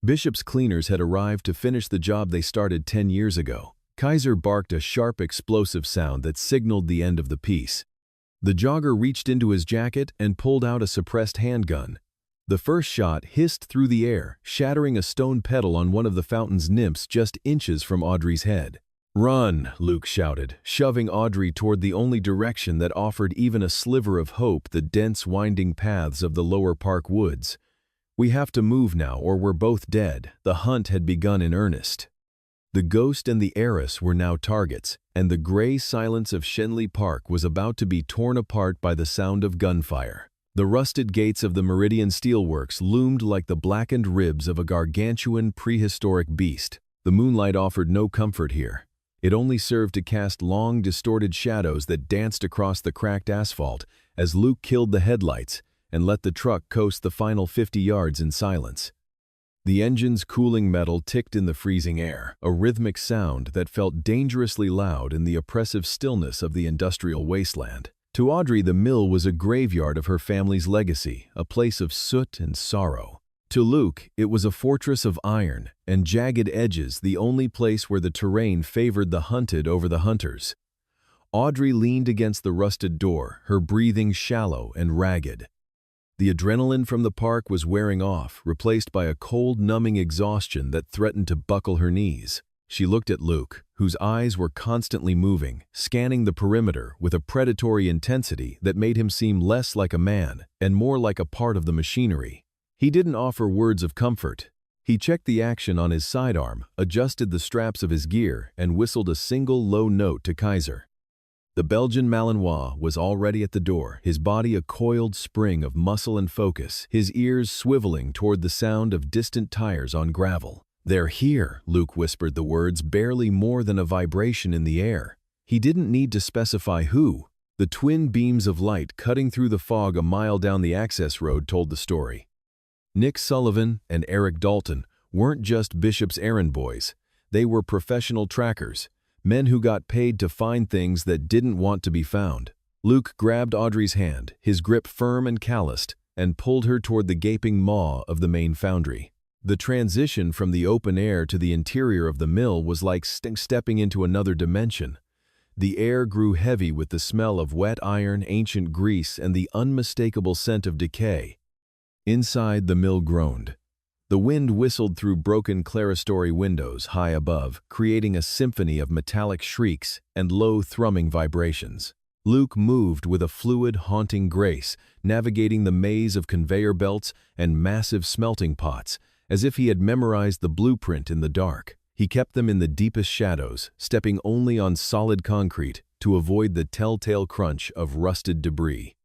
Bishop's cleaners had arrived to finish the job they started 10 years ago. Kaiser barked a sharp, explosive sound that signaled the end of the piece. The jogger reached into his jacket and pulled out a suppressed handgun. The first shot hissed through the air, shattering a stone pedal on one of the fountain's nymphs just inches from Audrey's head. "Run," Luke shouted, shoving Audrey toward the only direction that offered even a sliver of hope, the dense, winding paths of the lower park woods. "We have to move now, or we're both dead." The hunt had begun in earnest. The ghost and the heiress were now targets, and the gray silence of Shenley Park was about to be torn apart by the sound of gunfire. The rusted gates of the Meridian Steelworks loomed like the blackened ribs of a gargantuan prehistoric beast. The moonlight offered no comfort here. It only served to cast long, distorted shadows that danced across the cracked asphalt as Luke killed the headlights and let the truck coast the final 50 yards in silence. The engine's cooling metal ticked in the freezing air, a rhythmic sound that felt dangerously loud in the oppressive stillness of the industrial wasteland. To Audrey, the mill was a graveyard of her family's legacy, a place of soot and sorrow. To Luke, it was a fortress of iron and jagged edges, the only place where the terrain favored the hunted over the hunters. Audrey leaned against the rusted door, her breathing shallow and ragged. The adrenaline from the park was wearing off, replaced by a cold, numbing exhaustion that threatened to buckle her knees. She looked at Luke, whose eyes were constantly moving, scanning the perimeter with a predatory intensity that made him seem less like a man and more like a part of the machinery. He didn't offer words of comfort. He checked the action on his sidearm, adjusted the straps of his gear, and whistled a single low note to Kaiser. The Belgian Malinois was already at the door, his body a coiled spring of muscle and focus, his ears swiveling toward the sound of distant tires on gravel. "They're here," Luke whispered the words, barely more than a vibration in the air. He didn't need to specify who. The twin beams of light cutting through the fog a mile down the access road told the story. Nick Sullivan and Eric Dalton weren't just Bishop's errand boys. They were professional trackers, men who got paid to find things that didn't want to be found. Luke grabbed Audrey's hand, his grip firm and calloused, and pulled her toward the gaping maw of the main foundry. The transition from the open air to the interior of the mill was like stepping into another dimension. The air grew heavy with the smell of wet iron, ancient grease, and the unmistakable scent of decay. Inside, the mill groaned. The wind whistled through broken clerestory windows high above, creating a symphony of metallic shrieks and low thrumming vibrations. Luke moved with a fluid, haunting grace, navigating the maze of conveyor belts and massive smelting pots, as if he had memorized the blueprint in the dark. He kept them in the deepest shadows, stepping only on solid concrete to avoid the telltale crunch of rusted debris.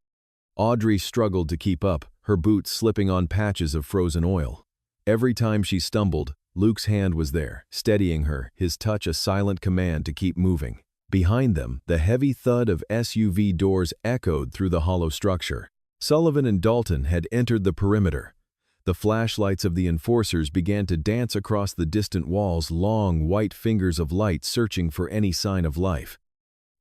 Audrey struggled to keep up, her boots slipping on patches of frozen oil. Every time she stumbled, Luke's hand was there, steadying her, his touch a silent command to keep moving. Behind them, the heavy thud of SUV doors echoed through the hollow structure. Sullivan and Dalton had entered the perimeter. The flashlights of the enforcers began to dance across the distant walls, long, white fingers of light searching for any sign of life.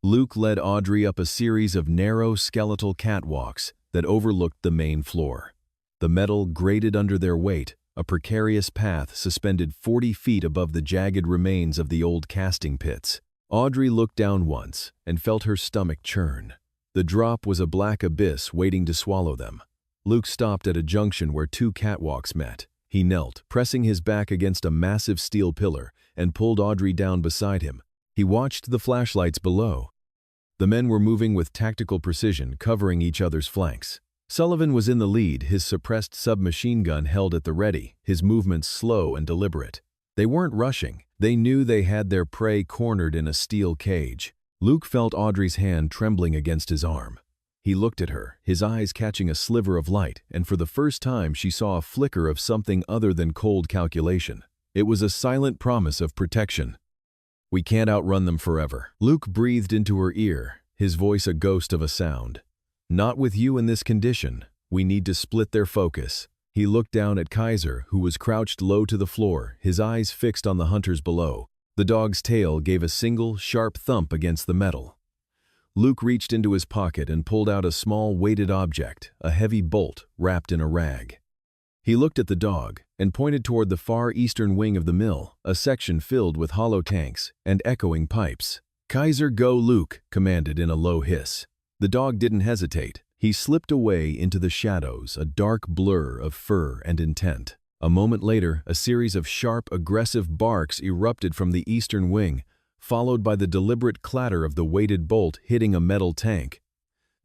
Luke led Audrey up a series of narrow, skeletal catwalks that overlooked the main floor. The metal grated under their weight, a precarious path suspended 40 feet above the jagged remains of the old casting pits. Audrey looked down once and felt her stomach churn. The drop was a black abyss waiting to swallow them. Luke stopped at a junction where two catwalks met. He knelt, pressing his back against a massive steel pillar, and pulled Audrey down beside him. He watched the flashlights below. The men were moving with tactical precision, covering each other's flanks. Sullivan was in the lead, his suppressed submachine gun held at the ready, his movements slow and deliberate. They weren't rushing. They knew they had their prey cornered in a steel cage. Luke felt Audrey's hand trembling against his arm. He looked at her, his eyes catching a sliver of light, and for the first time she saw a flicker of something other than cold calculation. It was a silent promise of protection. "We can't outrun them forever." Luke breathed into her ear, his voice a ghost of a sound. "Not with you in this condition. We need to split their focus." He looked down at Kaiser, who was crouched low to the floor, his eyes fixed on the hunters below. The dog's tail gave a single, sharp thump against the metal. Luke reached into his pocket and pulled out a small weighted object, a heavy bolt wrapped in a rag. He looked at the dog and pointed toward the far eastern wing of the mill, a section filled with hollow tanks and echoing pipes. "Kaiser, go!" Luke commanded in a low hiss. The dog didn't hesitate. He slipped away into the shadows, a dark blur of fur and intent. A moment later, a series of sharp, aggressive barks erupted from the eastern wing, followed by the deliberate clatter of the weighted bolt hitting a metal tank.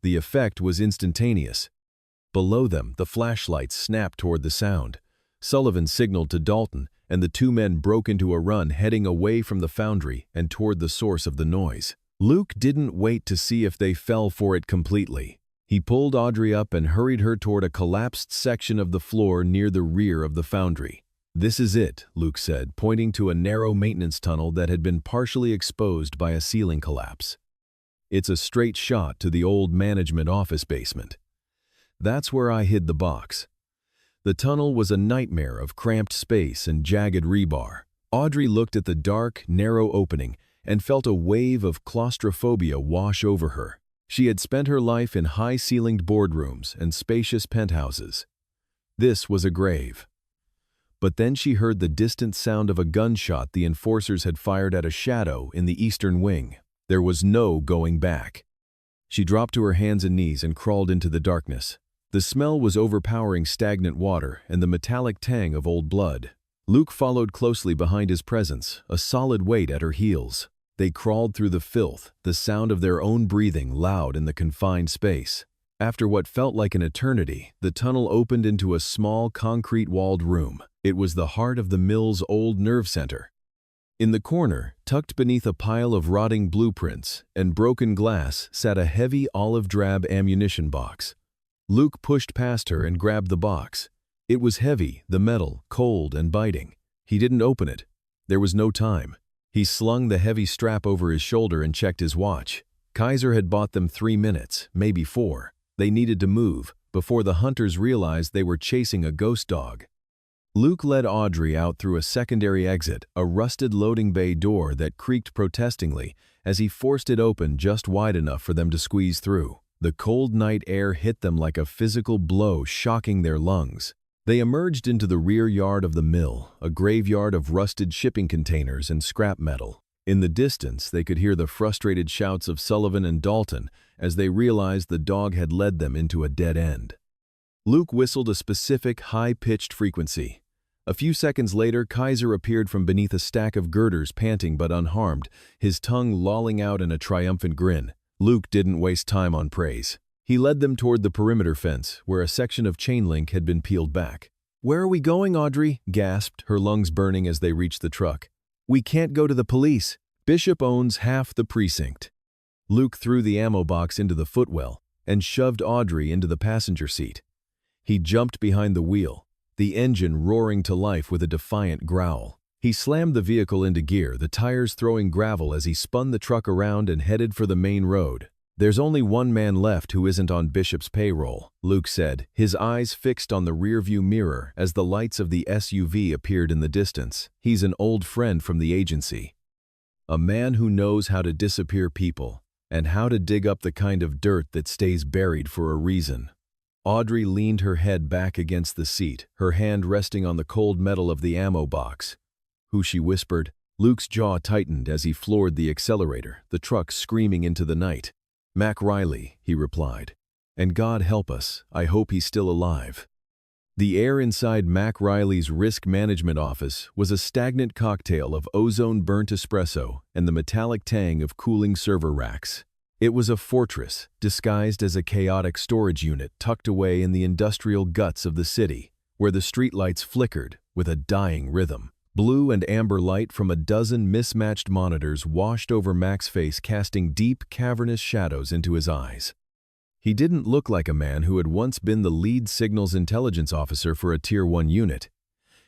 The effect was instantaneous. Below them, the flashlights snapped toward the sound. Sullivan signaled to Dalton, and the two men broke into a run, heading away from the foundry and toward the source of the noise. Luke didn't wait to see if they fell for it completely. He pulled Audrey up and hurried her toward a collapsed section of the floor near the rear of the foundry. "This is it," Luke said, pointing to a narrow maintenance tunnel that had been partially exposed by a ceiling collapse. "It's a straight shot to the old management office basement. That's where I hid the box." The tunnel was a nightmare of cramped space and jagged rebar. Audrey looked at the dark, narrow opening and felt a wave of claustrophobia wash over her. She had spent her life in high-ceilinged boardrooms and spacious penthouses. This was a grave. But then she heard the distant sound of a gunshot the enforcers had fired at a shadow in the eastern wing. There was no going back. She dropped to her hands and knees and crawled into the darkness. The smell was overpowering stagnant water and the metallic tang of old blood. Luke followed closely behind his presence, a solid weight at her heels. They crawled through the filth, the sound of their own breathing loud in the confined space. After what felt like an eternity, the tunnel opened into a small concrete-walled room. It was the heart of the mill's old nerve center. In the corner, tucked beneath a pile of rotting blueprints and broken glass, sat a heavy olive-drab ammunition box. Luke pushed past her and grabbed the box. It was heavy, the metal, cold and biting. He didn't open it. There was no time. He slung the heavy strap over his shoulder and checked his watch. Kaiser had bought them 3 minutes, maybe 4. They needed to move before the hunters realized they were chasing a ghost dog. Luke led Audrey out through a secondary exit, a rusted loading bay door that creaked protestingly as he forced it open just wide enough for them to squeeze through. The cold night air hit them like a physical blow, shocking their lungs. They emerged into the rear yard of the mill, a graveyard of rusted shipping containers and scrap metal. In the distance, they could hear the frustrated shouts of Sullivan and Dalton as they realized the dog had led them into a dead end. Luke whistled a specific, high-pitched frequency. A few seconds later, Kaiser appeared from beneath a stack of girders, panting but unharmed, his tongue lolling out in a triumphant grin. Luke didn't waste time on praise. He led them toward the perimeter fence, where a section of chain link had been peeled back. "Where are we going, Audrey?" gasped, her lungs burning as they reached the truck. "We can't go to the police. Bishop owns half the precinct." Luke threw the ammo box into the footwell and shoved Audrey into the passenger seat. He jumped behind the wheel, the engine roaring to life with a defiant growl. He slammed the vehicle into gear, the tires throwing gravel as he spun the truck around and headed for the main road. "There's only one man left who isn't on Bishop's payroll," Luke said, his eyes fixed on the rearview mirror as the lights of the SUV appeared in the distance. "He's an old friend from the agency. A man who knows how to disappear people and how to dig up the kind of dirt that stays buried for a reason." Audrey leaned her head back against the seat, her hand resting on the cold metal of the ammo box. "Who?" she whispered. Luke's jaw tightened as he floored the accelerator, the truck screaming into the night. "Mac Riley," he replied. "And God help us, I hope he's still alive." The air inside Mac Riley's risk management office was a stagnant cocktail of ozone-burnt espresso and the metallic tang of cooling server racks. It was a fortress, disguised as a chaotic storage unit tucked away in the industrial guts of the city, where the streetlights flickered with a dying rhythm. Blue and amber light from a dozen mismatched monitors washed over Mac's face, casting deep, cavernous shadows into his eyes. He didn't look like a man who had once been the lead signals intelligence officer for a Tier 1 unit.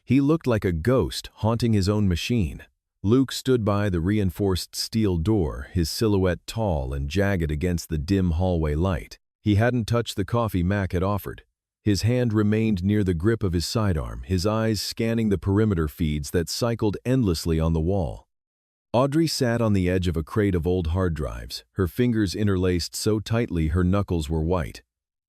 He looked like a ghost haunting his own machine. Luke stood by the reinforced steel door, his silhouette tall and jagged against the dim hallway light. He hadn't touched the coffee Mac had offered. His hand remained near the grip of his sidearm, his eyes scanning the perimeter feeds that cycled endlessly on the wall. Audrey sat on the edge of a crate of old hard drives, her fingers interlaced so tightly her knuckles were white.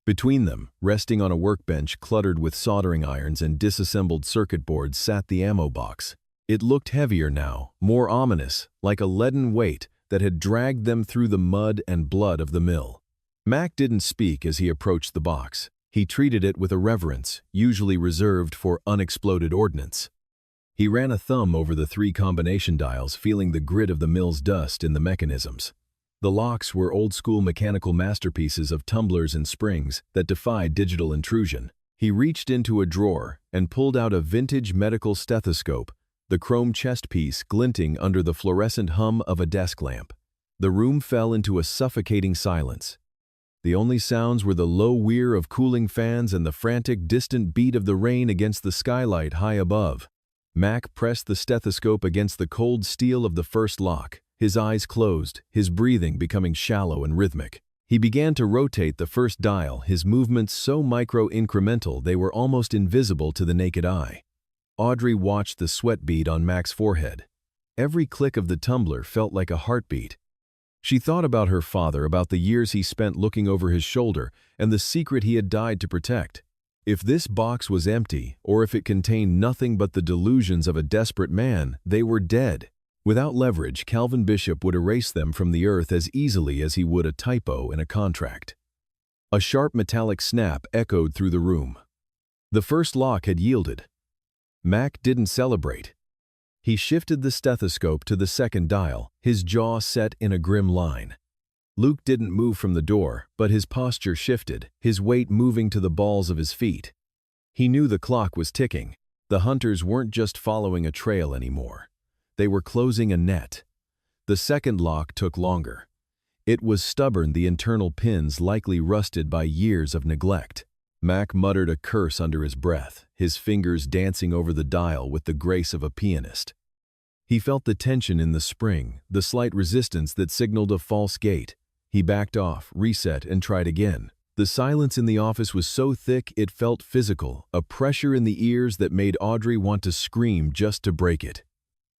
Between them, resting on a workbench cluttered with soldering irons and disassembled circuit boards, sat the ammo box. It looked heavier now, more ominous, like a leaden weight that had dragged them through the mud and blood of the mill. Mac didn't speak as he approached the box. He treated it with a reverence, usually reserved for unexploded ordnance. He ran a thumb over the 3 combination dials, feeling the grit of the mill's dust in the mechanisms. The locks were old-school mechanical masterpieces of tumblers and springs that defied digital intrusion. He reached into a drawer and pulled out a vintage medical stethoscope, the chrome chest piece glinting under the fluorescent hum of a desk lamp. The room fell into a suffocating silence. The only sounds were the low whir of cooling fans and the frantic, distant beat of the rain against the skylight high above. Mac pressed the stethoscope against the cold steel of the first lock, his eyes closed, his breathing becoming shallow and rhythmic. He began to rotate the first dial, his movements so micro-incremental they were almost invisible to the naked eye. Audrey watched the sweat bead on Mac's forehead. Every click of the tumbler felt like a heartbeat. She thought about her father, about the years he spent looking over his shoulder, and the secret he had died to protect. If this box was empty, or if it contained nothing but the delusions of a desperate man, they were dead. Without leverage, Calvin Bishop would erase them from the earth as easily as he would a typo in a contract. A sharp metallic snap echoed through the room. The first lock had yielded. Mac didn't celebrate. He shifted the stethoscope to the second dial, his jaw set in a grim line. Luke didn't move from the door, but his posture shifted, his weight moving to the balls of his feet. He knew the clock was ticking. The hunters weren't just following a trail anymore. They were closing a net. The second lock took longer. It was stubborn, the internal pins likely rusted by years of neglect. Mac muttered a curse under his breath, his fingers dancing over the dial with the grace of a pianist. He felt the tension in the spring, the slight resistance that signaled a false gate. He backed off, reset, and tried again. The silence in the office was so thick it felt physical, a pressure in the ears that made Audrey want to scream just to break it.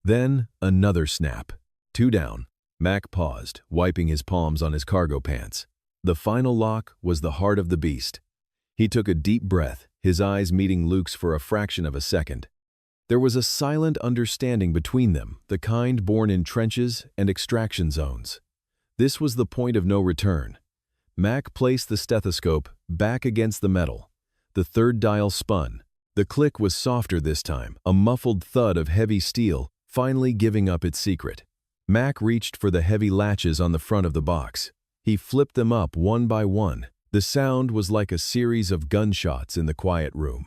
Then, another snap. 2 down. Mac paused, wiping his palms on his cargo pants. The final lock was the heart of the beast. He took a deep breath, his eyes meeting Luke's for a fraction of a second. There was a silent understanding between them, the kind born in trenches and extraction zones. This was the point of no return. Mac placed the stethoscope back against the metal. The third dial spun. The click was softer this time, a muffled thud of heavy steel, finally giving up its secret. Mac reached for the heavy latches on the front of the box. He flipped them up one by one. The sound was like a series of gunshots in the quiet room.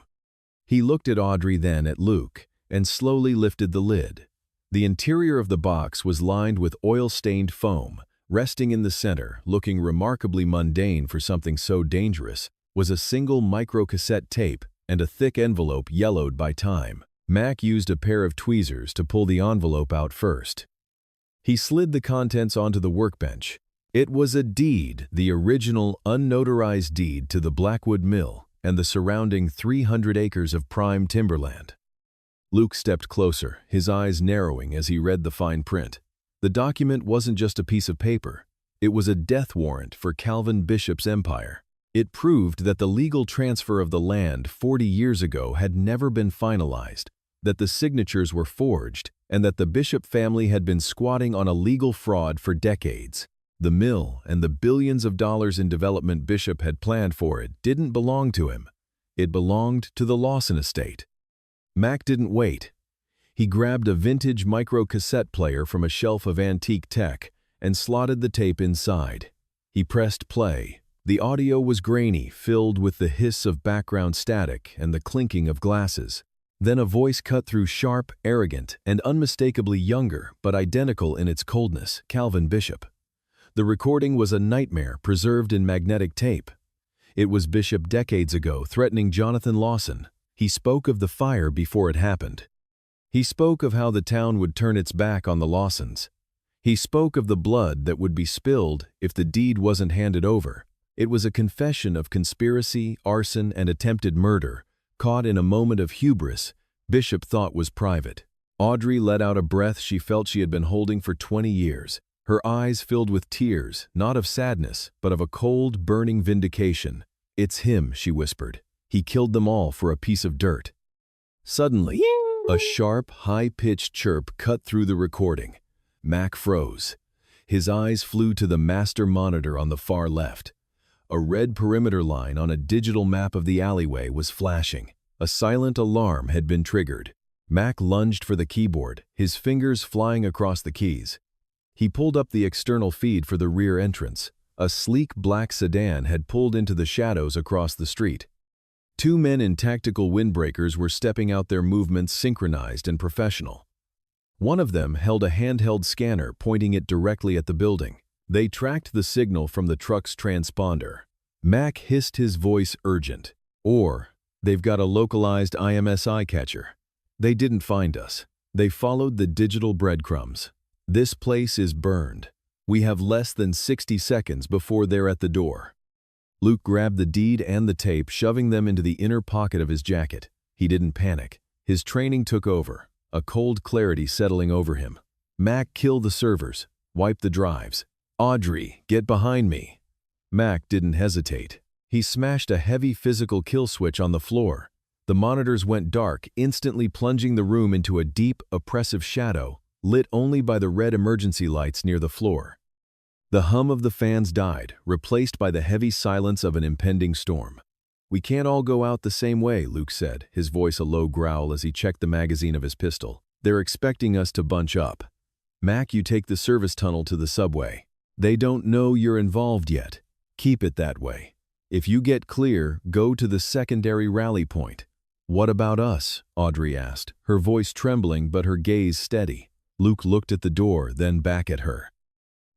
He looked at Audrey, then at Luke, and slowly lifted the lid. The interior of the box was lined with oil-stained foam. Resting in the center, looking remarkably mundane for something so dangerous, was a single microcassette tape and a thick envelope yellowed by time. Mac used a pair of tweezers to pull the envelope out first. He slid the contents onto the workbench. It was a deed, the original unnotarized deed to the Blackwood Mill and the surrounding 300 acres of prime timberland. Luke stepped closer, his eyes narrowing as he read the fine print. The document wasn't just a piece of paper. It was a death warrant for Calvin Bishop's empire. It proved that the legal transfer of the land 40 years ago had never been finalized, that the signatures were forged, and that the Bishop family had been squatting on a legal fraud for decades. The mill and the billions of dollars in development Bishop had planned for it didn't belong to him. It belonged to the Lawson estate. Mac didn't wait. He grabbed a vintage micro-cassette player from a shelf of antique tech and slotted the tape inside. He pressed play. The audio was grainy, filled with the hiss of background static and the clinking of glasses. Then a voice cut through, sharp, arrogant, and unmistakably younger, but identical in its coldness, Calvin Bishop. The recording was a nightmare preserved in magnetic tape. It was Bishop decades ago, threatening Jonathan Lawson. He spoke of the fire before it happened. He spoke of how the town would turn its back on the Lawsons. He spoke of the blood that would be spilled if the deed wasn't handed over. It was a confession of conspiracy, arson, and attempted murder, caught in a moment of hubris Bishop thought was private. Audrey let out a breath she felt she had been holding for 20 years. Her eyes filled with tears, not of sadness, but of a cold, burning vindication. "It's him," she whispered. "He killed them all for a piece of dirt." Suddenly, a sharp, high-pitched chirp cut through the recording. Mac froze. His eyes flew to the master monitor on the far left. A red perimeter line on a digital map of the alleyway was flashing. A silent alarm had been triggered. Mac lunged for the keyboard, his fingers flying across the keys. He pulled up the external feed for the rear entrance. A sleek black sedan had pulled into the shadows across the street. 2 men in tactical windbreakers were stepping out, their movements synchronized and professional. One of them held a handheld scanner pointing it directly at the building. They tracked the signal from the truck's transponder. Mac hissed, his voice urgent. "Or, they've got a localized IMSI catcher. They didn't find us. They followed the digital breadcrumbs. This place is burned. We have less than 60 seconds before they're at the door." Luke grabbed the deed and the tape, shoving them into the inner pocket of his jacket. He didn't panic. His training took over, a cold clarity settling over him. "Mac, kill the servers. Wipe the drives. Audrey, get behind me." Mac didn't hesitate. He smashed a heavy physical kill switch on the floor. The monitors went dark, instantly plunging the room into a deep, oppressive shadow, lit only by the red emergency lights near the floor. The hum of the fans died, replaced by the heavy silence of an impending storm. "We can't all go out the same way," Luke said, his voice a low growl as he checked the magazine of his pistol. "They're expecting us to bunch up. Mac, you take the service tunnel to the subway. They don't know you're involved yet. Keep it that way. If you get clear, go to the secondary rally point." "What about us?" Audrey asked, her voice trembling but her gaze steady. Luke looked at the door, then back at her.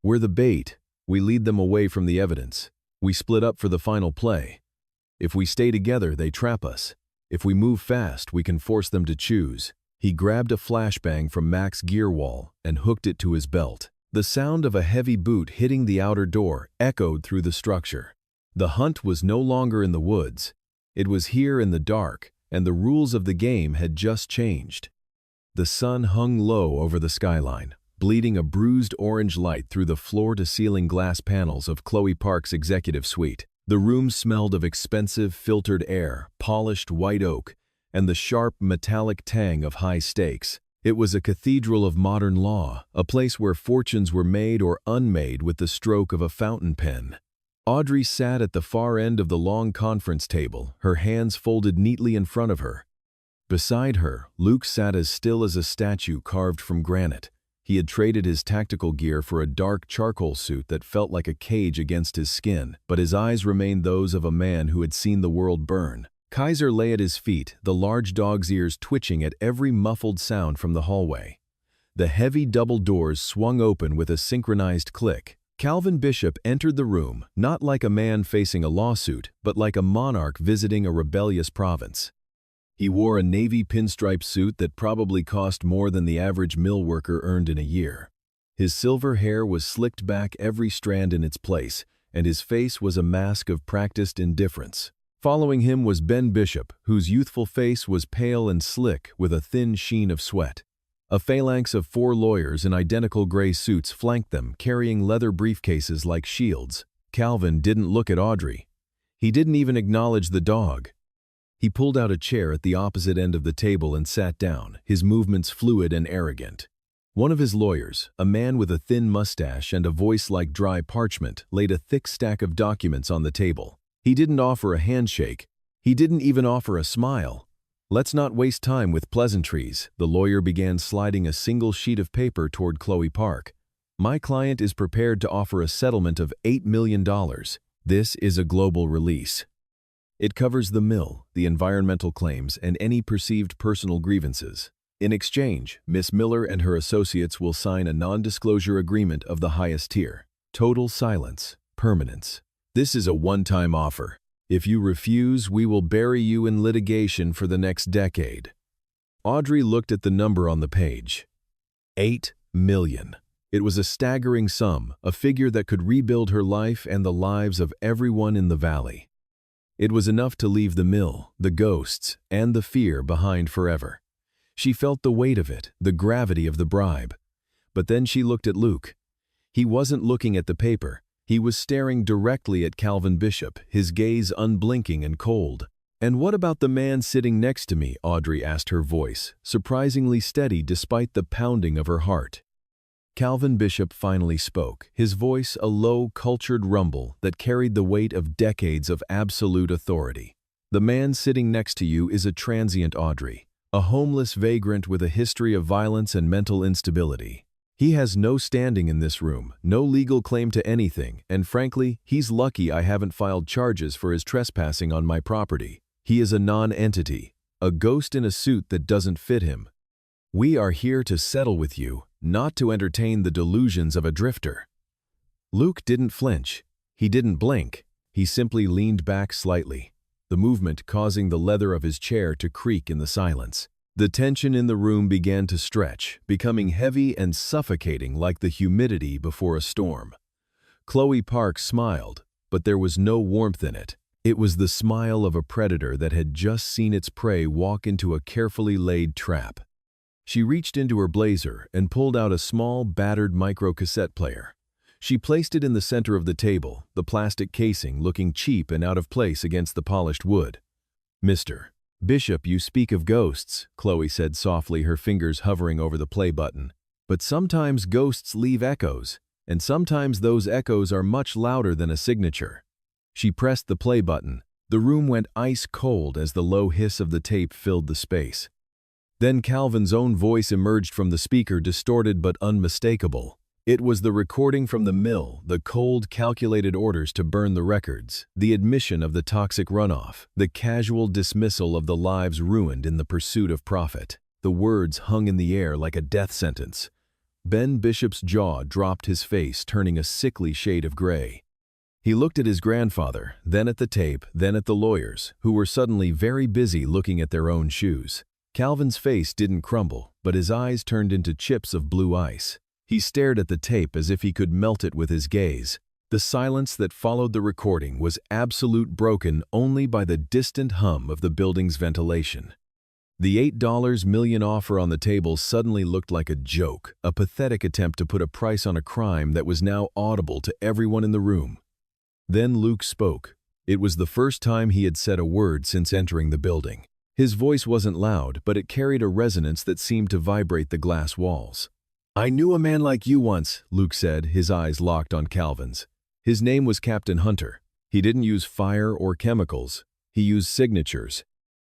"We're the bait. We lead them away from the evidence. We split up for the final play. If we stay together, they trap us. If we move fast, we can force them to choose." He grabbed a flashbang from Mac's gear wall and hooked it to his belt. The sound of a heavy boot hitting the outer door echoed through the structure. The hunt was no longer in the woods. It was here in the dark, and the rules of the game had just changed. The sun hung low over the skyline, bleeding a bruised orange light through the floor-to-ceiling glass panels of Chloe Park's executive suite. The room smelled of expensive, filtered air, polished white oak, and the sharp, metallic tang of high stakes. It was a cathedral of modern law, a place where fortunes were made or unmade with the stroke of a fountain pen. Audrey sat at the far end of the long conference table, her hands folded neatly in front of her. Beside her, Luke sat as still as a statue carved from granite. He had traded his tactical gear for a dark charcoal suit that felt like a cage against his skin, but his eyes remained those of a man who had seen the world burn. Kaiser lay at his feet, the large dog's ears twitching at every muffled sound from the hallway. The heavy double doors swung open with a synchronized click. Calvin Bishop entered the room, not like a man facing a lawsuit, but like a monarch visiting a rebellious province. He wore a navy pinstripe suit that probably cost more than the average mill worker earned in a year. His silver hair was slicked back, every strand in its place, and his face was a mask of practiced indifference. Following him was Ben Bishop, whose youthful face was pale and slick with a thin sheen of sweat. A phalanx of 4 lawyers in identical gray suits flanked them, carrying leather briefcases like shields. Calvin didn't look at Audrey. He didn't even acknowledge the dog. He pulled out a chair at the opposite end of the table and sat down, his movements fluid and arrogant. One of his lawyers, a man with a thin mustache and a voice like dry parchment, laid a thick stack of documents on the table. He didn't offer a handshake. He didn't even offer a smile. "Let's not waste time with pleasantries," the lawyer began, sliding a single sheet of paper toward Chloe Park. "My client is prepared to offer a settlement of $8 million. This is a global release. It covers the mill, the environmental claims, and any perceived personal grievances. In exchange, Miss Miller and her associates will sign a non-disclosure agreement of the highest tier. Total silence, permanence. This is a one-time offer. If you refuse, we will bury you in litigation for the next decade." Audrey looked at the number on the page. 8 million. It was a staggering sum, a figure that could rebuild her life and the lives of everyone in the valley. It was enough to leave the mill, the ghosts, and the fear behind forever. She felt the weight of it, the gravity of the bribe. But then she looked at Luke. He wasn't looking at the paper. He was staring directly at Calvin Bishop, his gaze unblinking and cold. "And what about the man sitting next to me?" Audrey asked, her voice surprisingly steady despite the pounding of her heart. Calvin Bishop finally spoke, his voice a low, cultured rumble that carried the weight of decades of absolute authority. "The man sitting next to you is a transient, Audrey, a homeless vagrant with a history of violence and mental instability. He has no standing in this room, no legal claim to anything, and frankly, he's lucky I haven't filed charges for his trespassing on my property. He is a non-entity, a ghost in a suit that doesn't fit him. We are here to settle with you, not to entertain the delusions of a drifter." Luke didn't flinch. He didn't blink. He simply leaned back slightly, the movement causing the leather of his chair to creak in the silence. The tension in the room began to stretch, becoming heavy and suffocating like the humidity before a storm. Chloe Park smiled, but there was no warmth in it. It was the smile of a predator that had just seen its prey walk into a carefully laid trap. She reached into her blazer and pulled out a small, battered micro-cassette player. She placed it in the center of the table, the plastic casing looking cheap and out of place against the polished wood. "Mr. Bishop, you speak of ghosts," Chloe said softly, her fingers hovering over the play button. "But sometimes ghosts leave echoes, and sometimes those echoes are much louder than a signature." She pressed the play button. The room went ice cold as the low hiss of the tape filled the space. Then Calvin's own voice emerged from the speaker, distorted but unmistakable. It was the recording from the mill, the cold, calculated orders to burn the records, the admission of the toxic runoff, the casual dismissal of the lives ruined in the pursuit of profit. The words hung in the air like a death sentence. Ben Bishop's jaw dropped, his face turning a sickly shade of gray. He looked at his grandfather, then at the tape, then at the lawyers, who were suddenly very busy looking at their own shoes. Calvin's face didn't crumble, but his eyes turned into chips of blue ice. He stared at the tape as if he could melt it with his gaze. The silence that followed the recording was absolute, broken only by the distant hum of the building's ventilation. The $8 million offer on the table suddenly looked like a joke, a pathetic attempt to put a price on a crime that was now audible to everyone in the room. Then Luke spoke. It was the first time he had said a word since entering the building. His voice wasn't loud, but it carried a resonance that seemed to vibrate the glass walls. "I knew a man like you once," Luke said, his eyes locked on Calvin's. His name was Captain Hunter. He didn't use fire or chemicals. He used signatures.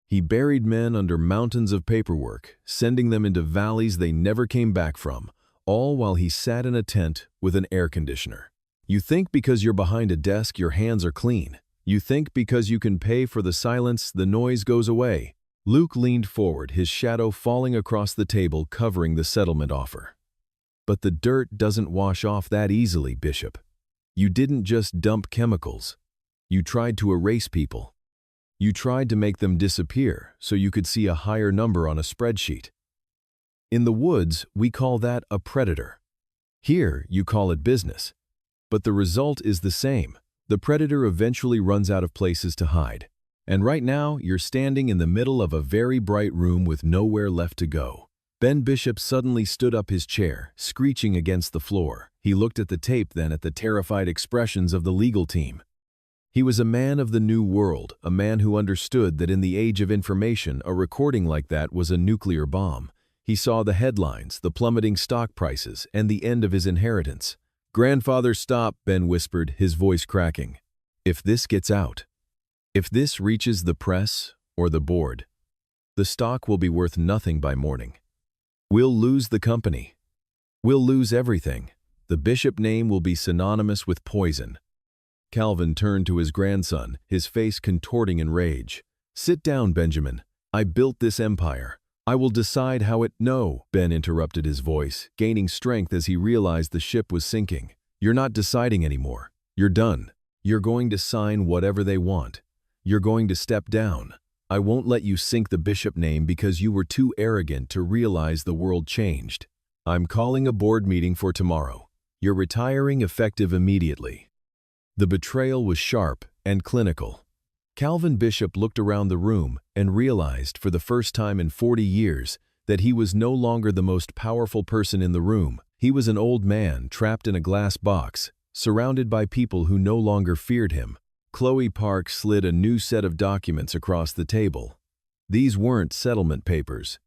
He buried men under mountains of paperwork, sending them into valleys they never came back from, all while he sat in a tent with an air conditioner. You think because you're behind a desk your hands are clean. You think because you can pay for the silence the noise goes away. Luke leaned forward, his shadow falling across the table covering the settlement offer. But the dirt doesn't wash off that easily, Bishop. You didn't just dump chemicals. You tried to erase people. You tried to make them disappear so you could see a higher number on a spreadsheet. In the woods, we call that a predator. Here, you call it business. But the result is the same. The predator eventually runs out of places to hide. And right now, you're standing in the middle of a very bright room with nowhere left to go. Ben Bishop suddenly stood up, his chair, screeching against the floor. He looked at the tape, then at the terrified expressions of the legal team. He was a man of the new world, a man who understood that in the age of information, a recording like that was a nuclear bomb. He saw the headlines, the plummeting stock prices, and the end of his inheritance. "Grandfather, stop," Ben whispered, his voice cracking. "If this gets out, if this reaches the press or the board, the stock will be worth nothing by morning. We'll lose the company. We'll lose everything. The Bishop name will be synonymous with poison." Calvin turned to his grandson, his face contorting in rage. "Sit down, Benjamin. I built this empire. I will decide how it—" "No," Ben interrupted, his voice gaining strength as he realized the ship was sinking. "You're not deciding anymore. You're done. You're going to sign whatever they want. You're going to step down. I won't let you sink the Bishop name because you were too arrogant to realize the world changed. I'm calling a board meeting for tomorrow. You're retiring effective immediately." The betrayal was sharp and clinical. Calvin Bishop looked around the room and realized for the first time in 40 years that he was no longer the most powerful person in the room. He was an old man trapped in a glass box, surrounded by people who no longer feared him. Chloe Park slid a new set of documents across the table. These weren't settlement papers.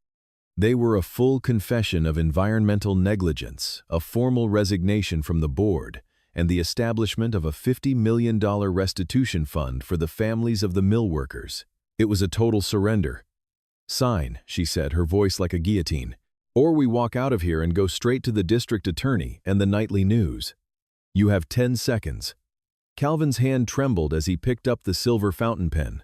They were a full confession of environmental negligence, a formal resignation from the board, and the establishment of a $50 million restitution fund for the families of the mill workers. It was a total surrender. "Sign," she said, her voice like a guillotine, "or we walk out of here and go straight to the district attorney and the nightly news. You have 10 seconds. Calvin's hand trembled as he picked up the silver fountain pen.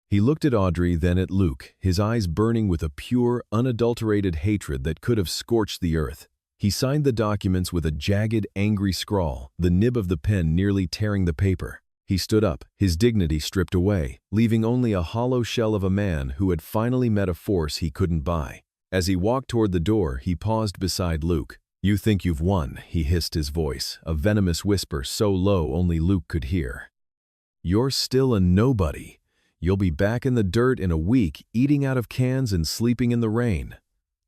He looked at Audrey, then at Luke, his eyes burning with a pure, unadulterated hatred that could have scorched the earth. He signed the documents with a jagged, angry scrawl, the nib of the pen nearly tearing the paper. He stood up, his dignity stripped away, leaving only a hollow shell of a man who had finally met a force he couldn't buy. As he walked toward the door, he paused beside Luke. "You think you've won," he hissed, his voice, a venomous whisper so low only Luke could hear. "You're still a nobody. You'll be back in the dirt in a week, eating out of cans and sleeping in the rain."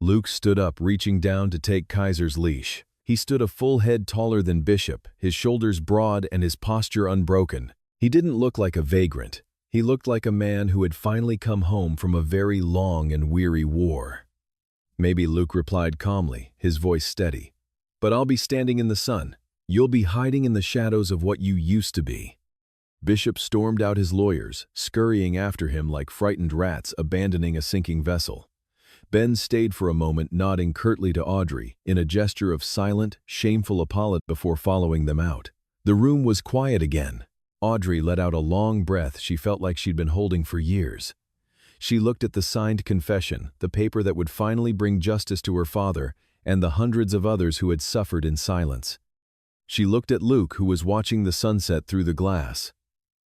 Luke stood up, reaching down to take Kaiser's leash. He stood a full head taller than Bishop, his shoulders broad and his posture unbroken. He didn't look like a vagrant. He looked like a man who had finally come home from a very long and weary war. "Maybe," Luke replied calmly, his voice steady. "But I'll be standing in the sun. You'll be hiding in the shadows of what you used to be." Bishop stormed out, his lawyers scurrying after him like frightened rats abandoning a sinking vessel. Ben stayed for a moment, nodding curtly to Audrey in a gesture of silent, shameful apology before following them out. The room was quiet again. Audrey let out a long breath she felt like she'd been holding for years. She looked at the signed confession, the paper that would finally bring justice to her father, and the hundreds of others who had suffered in silence. She looked at Luke, who was watching the sunset through the glass.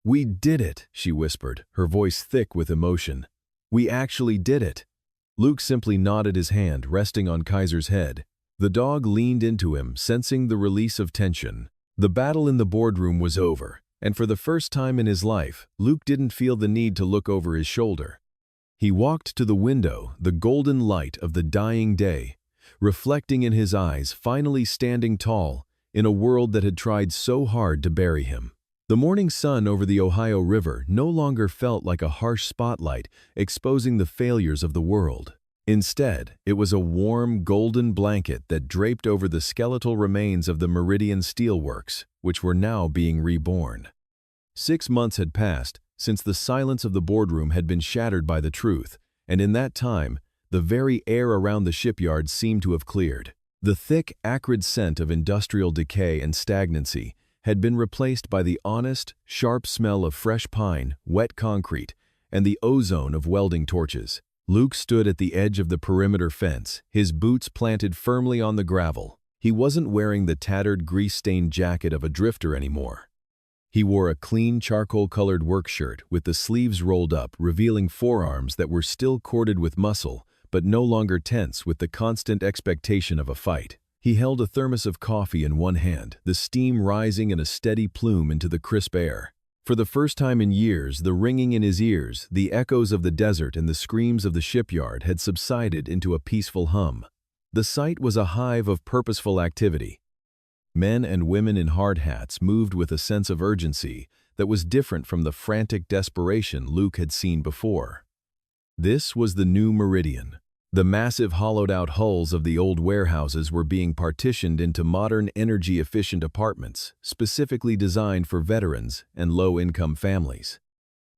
"We did it," she whispered, her voice thick with emotion. "We actually did it." Luke simply nodded his hand, resting on Kaiser's head. The dog leaned into him, sensing the release of tension. The battle in the boardroom was over, and for the first time in his life, Luke didn't feel the need to look over his shoulder. He walked to the window, the golden light of the dying day, reflecting in his eyes, finally standing tall in a world that had tried so hard to bury him. The morning sun over the Ohio River no longer felt like a harsh spotlight exposing the failures of the world. Instead, it was a warm, golden blanket that draped over the skeletal remains of the Meridian Steelworks, which were now being reborn. 6 months had passed since the silence of the boardroom had been shattered by the truth, and in that time, the very air around the shipyard seemed to have cleared. The thick, acrid scent of industrial decay and stagnancy had been replaced by the honest, sharp smell of fresh pine, wet concrete, and the ozone of welding torches. Luke stood at the edge of the perimeter fence, his boots planted firmly on the gravel. He wasn't wearing the tattered, grease-stained jacket of a drifter anymore. He wore a clean, charcoal-colored work shirt with the sleeves rolled up, revealing forearms that were still corded with muscle, but no longer tense with the constant expectation of a fight. He held a thermos of coffee in one hand, the steam rising in a steady plume into the crisp air. For the first time in years, the ringing in his ears, the echoes of the desert and the screams of the shipyard had subsided into a peaceful hum. The site was a hive of purposeful activity. Men and women in hard hats moved with a sense of urgency that was different from the frantic desperation Luke had seen before. This was the new Meridian. The massive hollowed-out hulls of the old warehouses were being partitioned into modern, energy-efficient apartments, specifically designed for veterans and low-income families.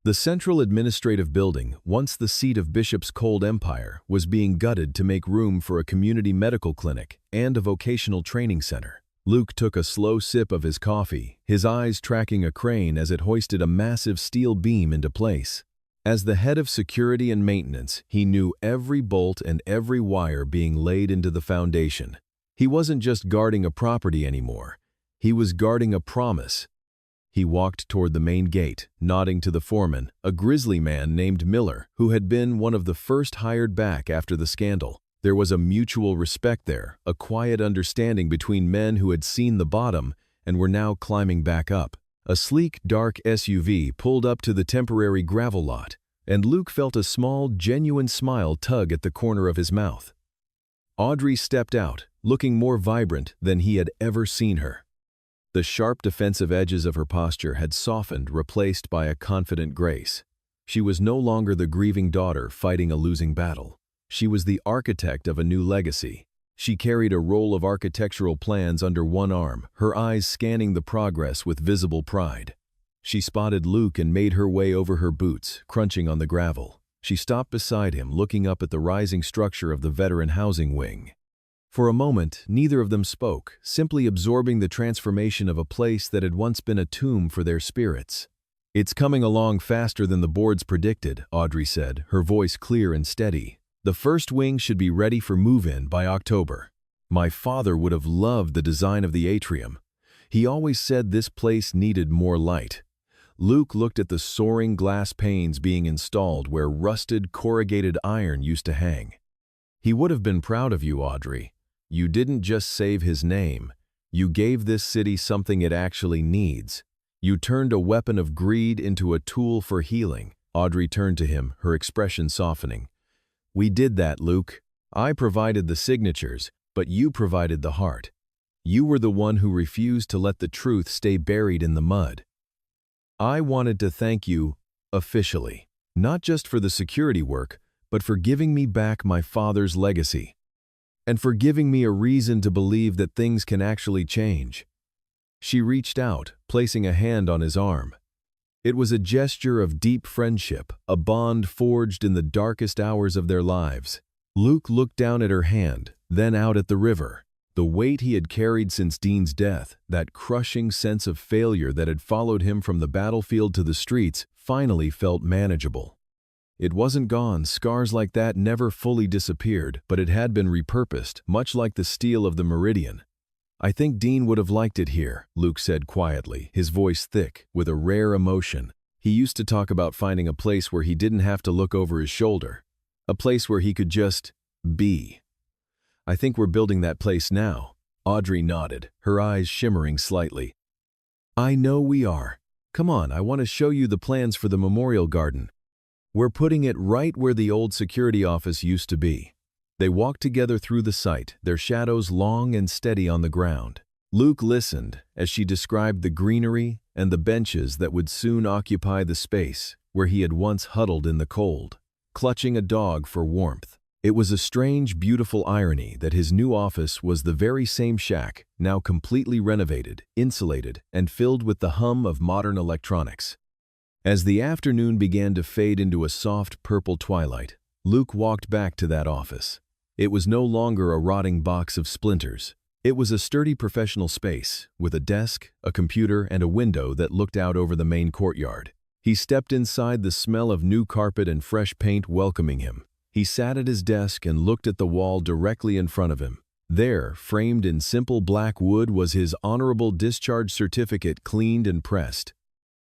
The central administrative building, once the seat of Bishop's Cold Empire, was being gutted to make room for a community medical clinic and a vocational training center. Luke took a slow sip of his coffee, his eyes tracking a crane as it hoisted a massive steel beam into place. As the head of security and maintenance, he knew every bolt and every wire being laid into the foundation. He wasn't just guarding a property anymore. He was guarding a promise. He walked toward the main gate, nodding to the foreman, a grizzly man named Miller, who had been one of the first hired back after the scandal. There was a mutual respect there, a quiet understanding between men who had seen the bottom and were now climbing back up. A sleek, dark SUV pulled up to the temporary gravel lot, and Luke felt a small, genuine smile tug at the corner of his mouth. Audrey stepped out, looking more vibrant than he had ever seen her. The sharp defensive edges of her posture had softened, replaced by a confident grace. She was no longer the grieving daughter fighting a losing battle. She was the architect of a new legacy. She carried a roll of architectural plans under one arm, her eyes scanning the progress with visible pride. She spotted Luke and made her way over her boots, crunching on the gravel. She stopped beside him, looking up at the rising structure of the veteran housing wing. For a moment, neither of them spoke, simply absorbing the transformation of a place that had once been a tomb for their spirits. "It's coming along faster than the boards predicted," Audrey said, her voice clear and steady. "The first wing should be ready for move-in by October. My father would have loved the design of the atrium. He always said this place needed more light." Luke looked at the soaring glass panes being installed where rusted, corrugated iron used to hang. "He would have been proud of you, Audrey. You didn't just save his name. You gave this city something it actually needs. You turned a weapon of greed into a tool for healing." Audrey turned to him, her expression softening. "We did that, Luke. I provided the signatures, but you provided the heart. You were the one who refused to let the truth stay buried in the mud. I wanted to thank you, officially, not just for the security work, but for giving me back my father's legacy, and for giving me a reason to believe that things can actually change." She reached out, placing a hand on his arm. It was a gesture of deep friendship, a bond forged in the darkest hours of their lives. Luke looked down at her hand, then out at the river. The weight he had carried since Dean's death, that crushing sense of failure that had followed him from the battlefield to the streets, finally felt manageable. It wasn't gone, scars like that never fully disappeared, but it had been repurposed, much like the steel of the Meridian. "I think Dean would have liked it here," Luke said quietly, his voice thick, with a rare emotion. He used to talk about finding a place where he didn't have to look over his shoulder. A place where he could just be. "I think we're building that place now." Audrey nodded, her eyes shimmering slightly. "I know we are. Come on, I want to show you the plans for the memorial garden. We're putting it right where the old security office used to be." They walked together through the site, their shadows long and steady on the ground. Luke listened as she described the greenery and the benches that would soon occupy the space where he had once huddled in the cold, clutching a dog for warmth. It was a strange, beautiful irony that his new office was the very same shack, now completely renovated, insulated, and filled with the hum of modern electronics. As the afternoon began to fade into a soft purple twilight, Luke walked back to that office. It was no longer a rotting box of splinters. It was a sturdy professional space, with a desk, a computer, and a window that looked out over the main courtyard. He stepped inside, the smell of new carpet and fresh paint welcoming him. He sat at his desk and looked at the wall directly in front of him. There, framed in simple black wood, was his honorable discharge certificate, cleaned and pressed.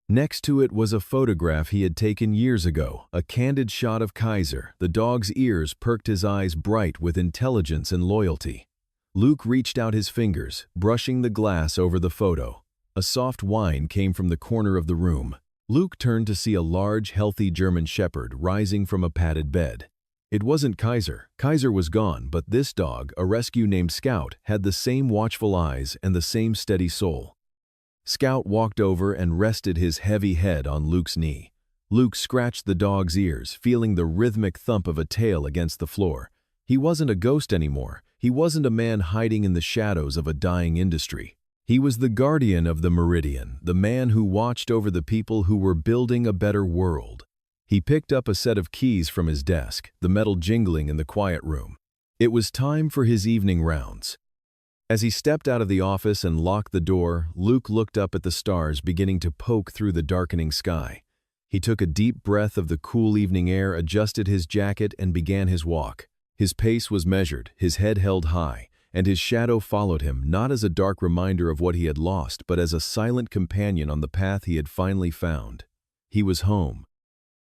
Next to it was a photograph he had taken years ago, a candid shot of Kaiser. The dog's ears perked, his eyes bright with intelligence and loyalty. Luke reached out his fingers, brushing the glass over the photo. A soft whine came from the corner of the room. Luke turned to see a large, healthy German shepherd rising from a padded bed. It wasn't Kaiser. Kaiser was gone, but this dog, a rescue named Scout, had the same watchful eyes and the same steady soul. Scout walked over and rested his heavy head on Luke's knee. Luke scratched the dog's ears, feeling the rhythmic thump of a tail against the floor. He wasn't a ghost anymore. He wasn't a man hiding in the shadows of a dying industry. He was the guardian of the Meridian, the man who watched over the people who were building a better world. He picked up a set of keys from his desk, the metal jingling in the quiet room. It was time for his evening rounds. As he stepped out of the office and locked the door, Luke looked up at the stars beginning to poke through the darkening sky. He took a deep breath of the cool evening air, adjusted his jacket, and began his walk. His pace was measured, his head held high, and his shadow followed him, not as a dark reminder of what he had lost, but as a silent companion on the path he had finally found. He was home,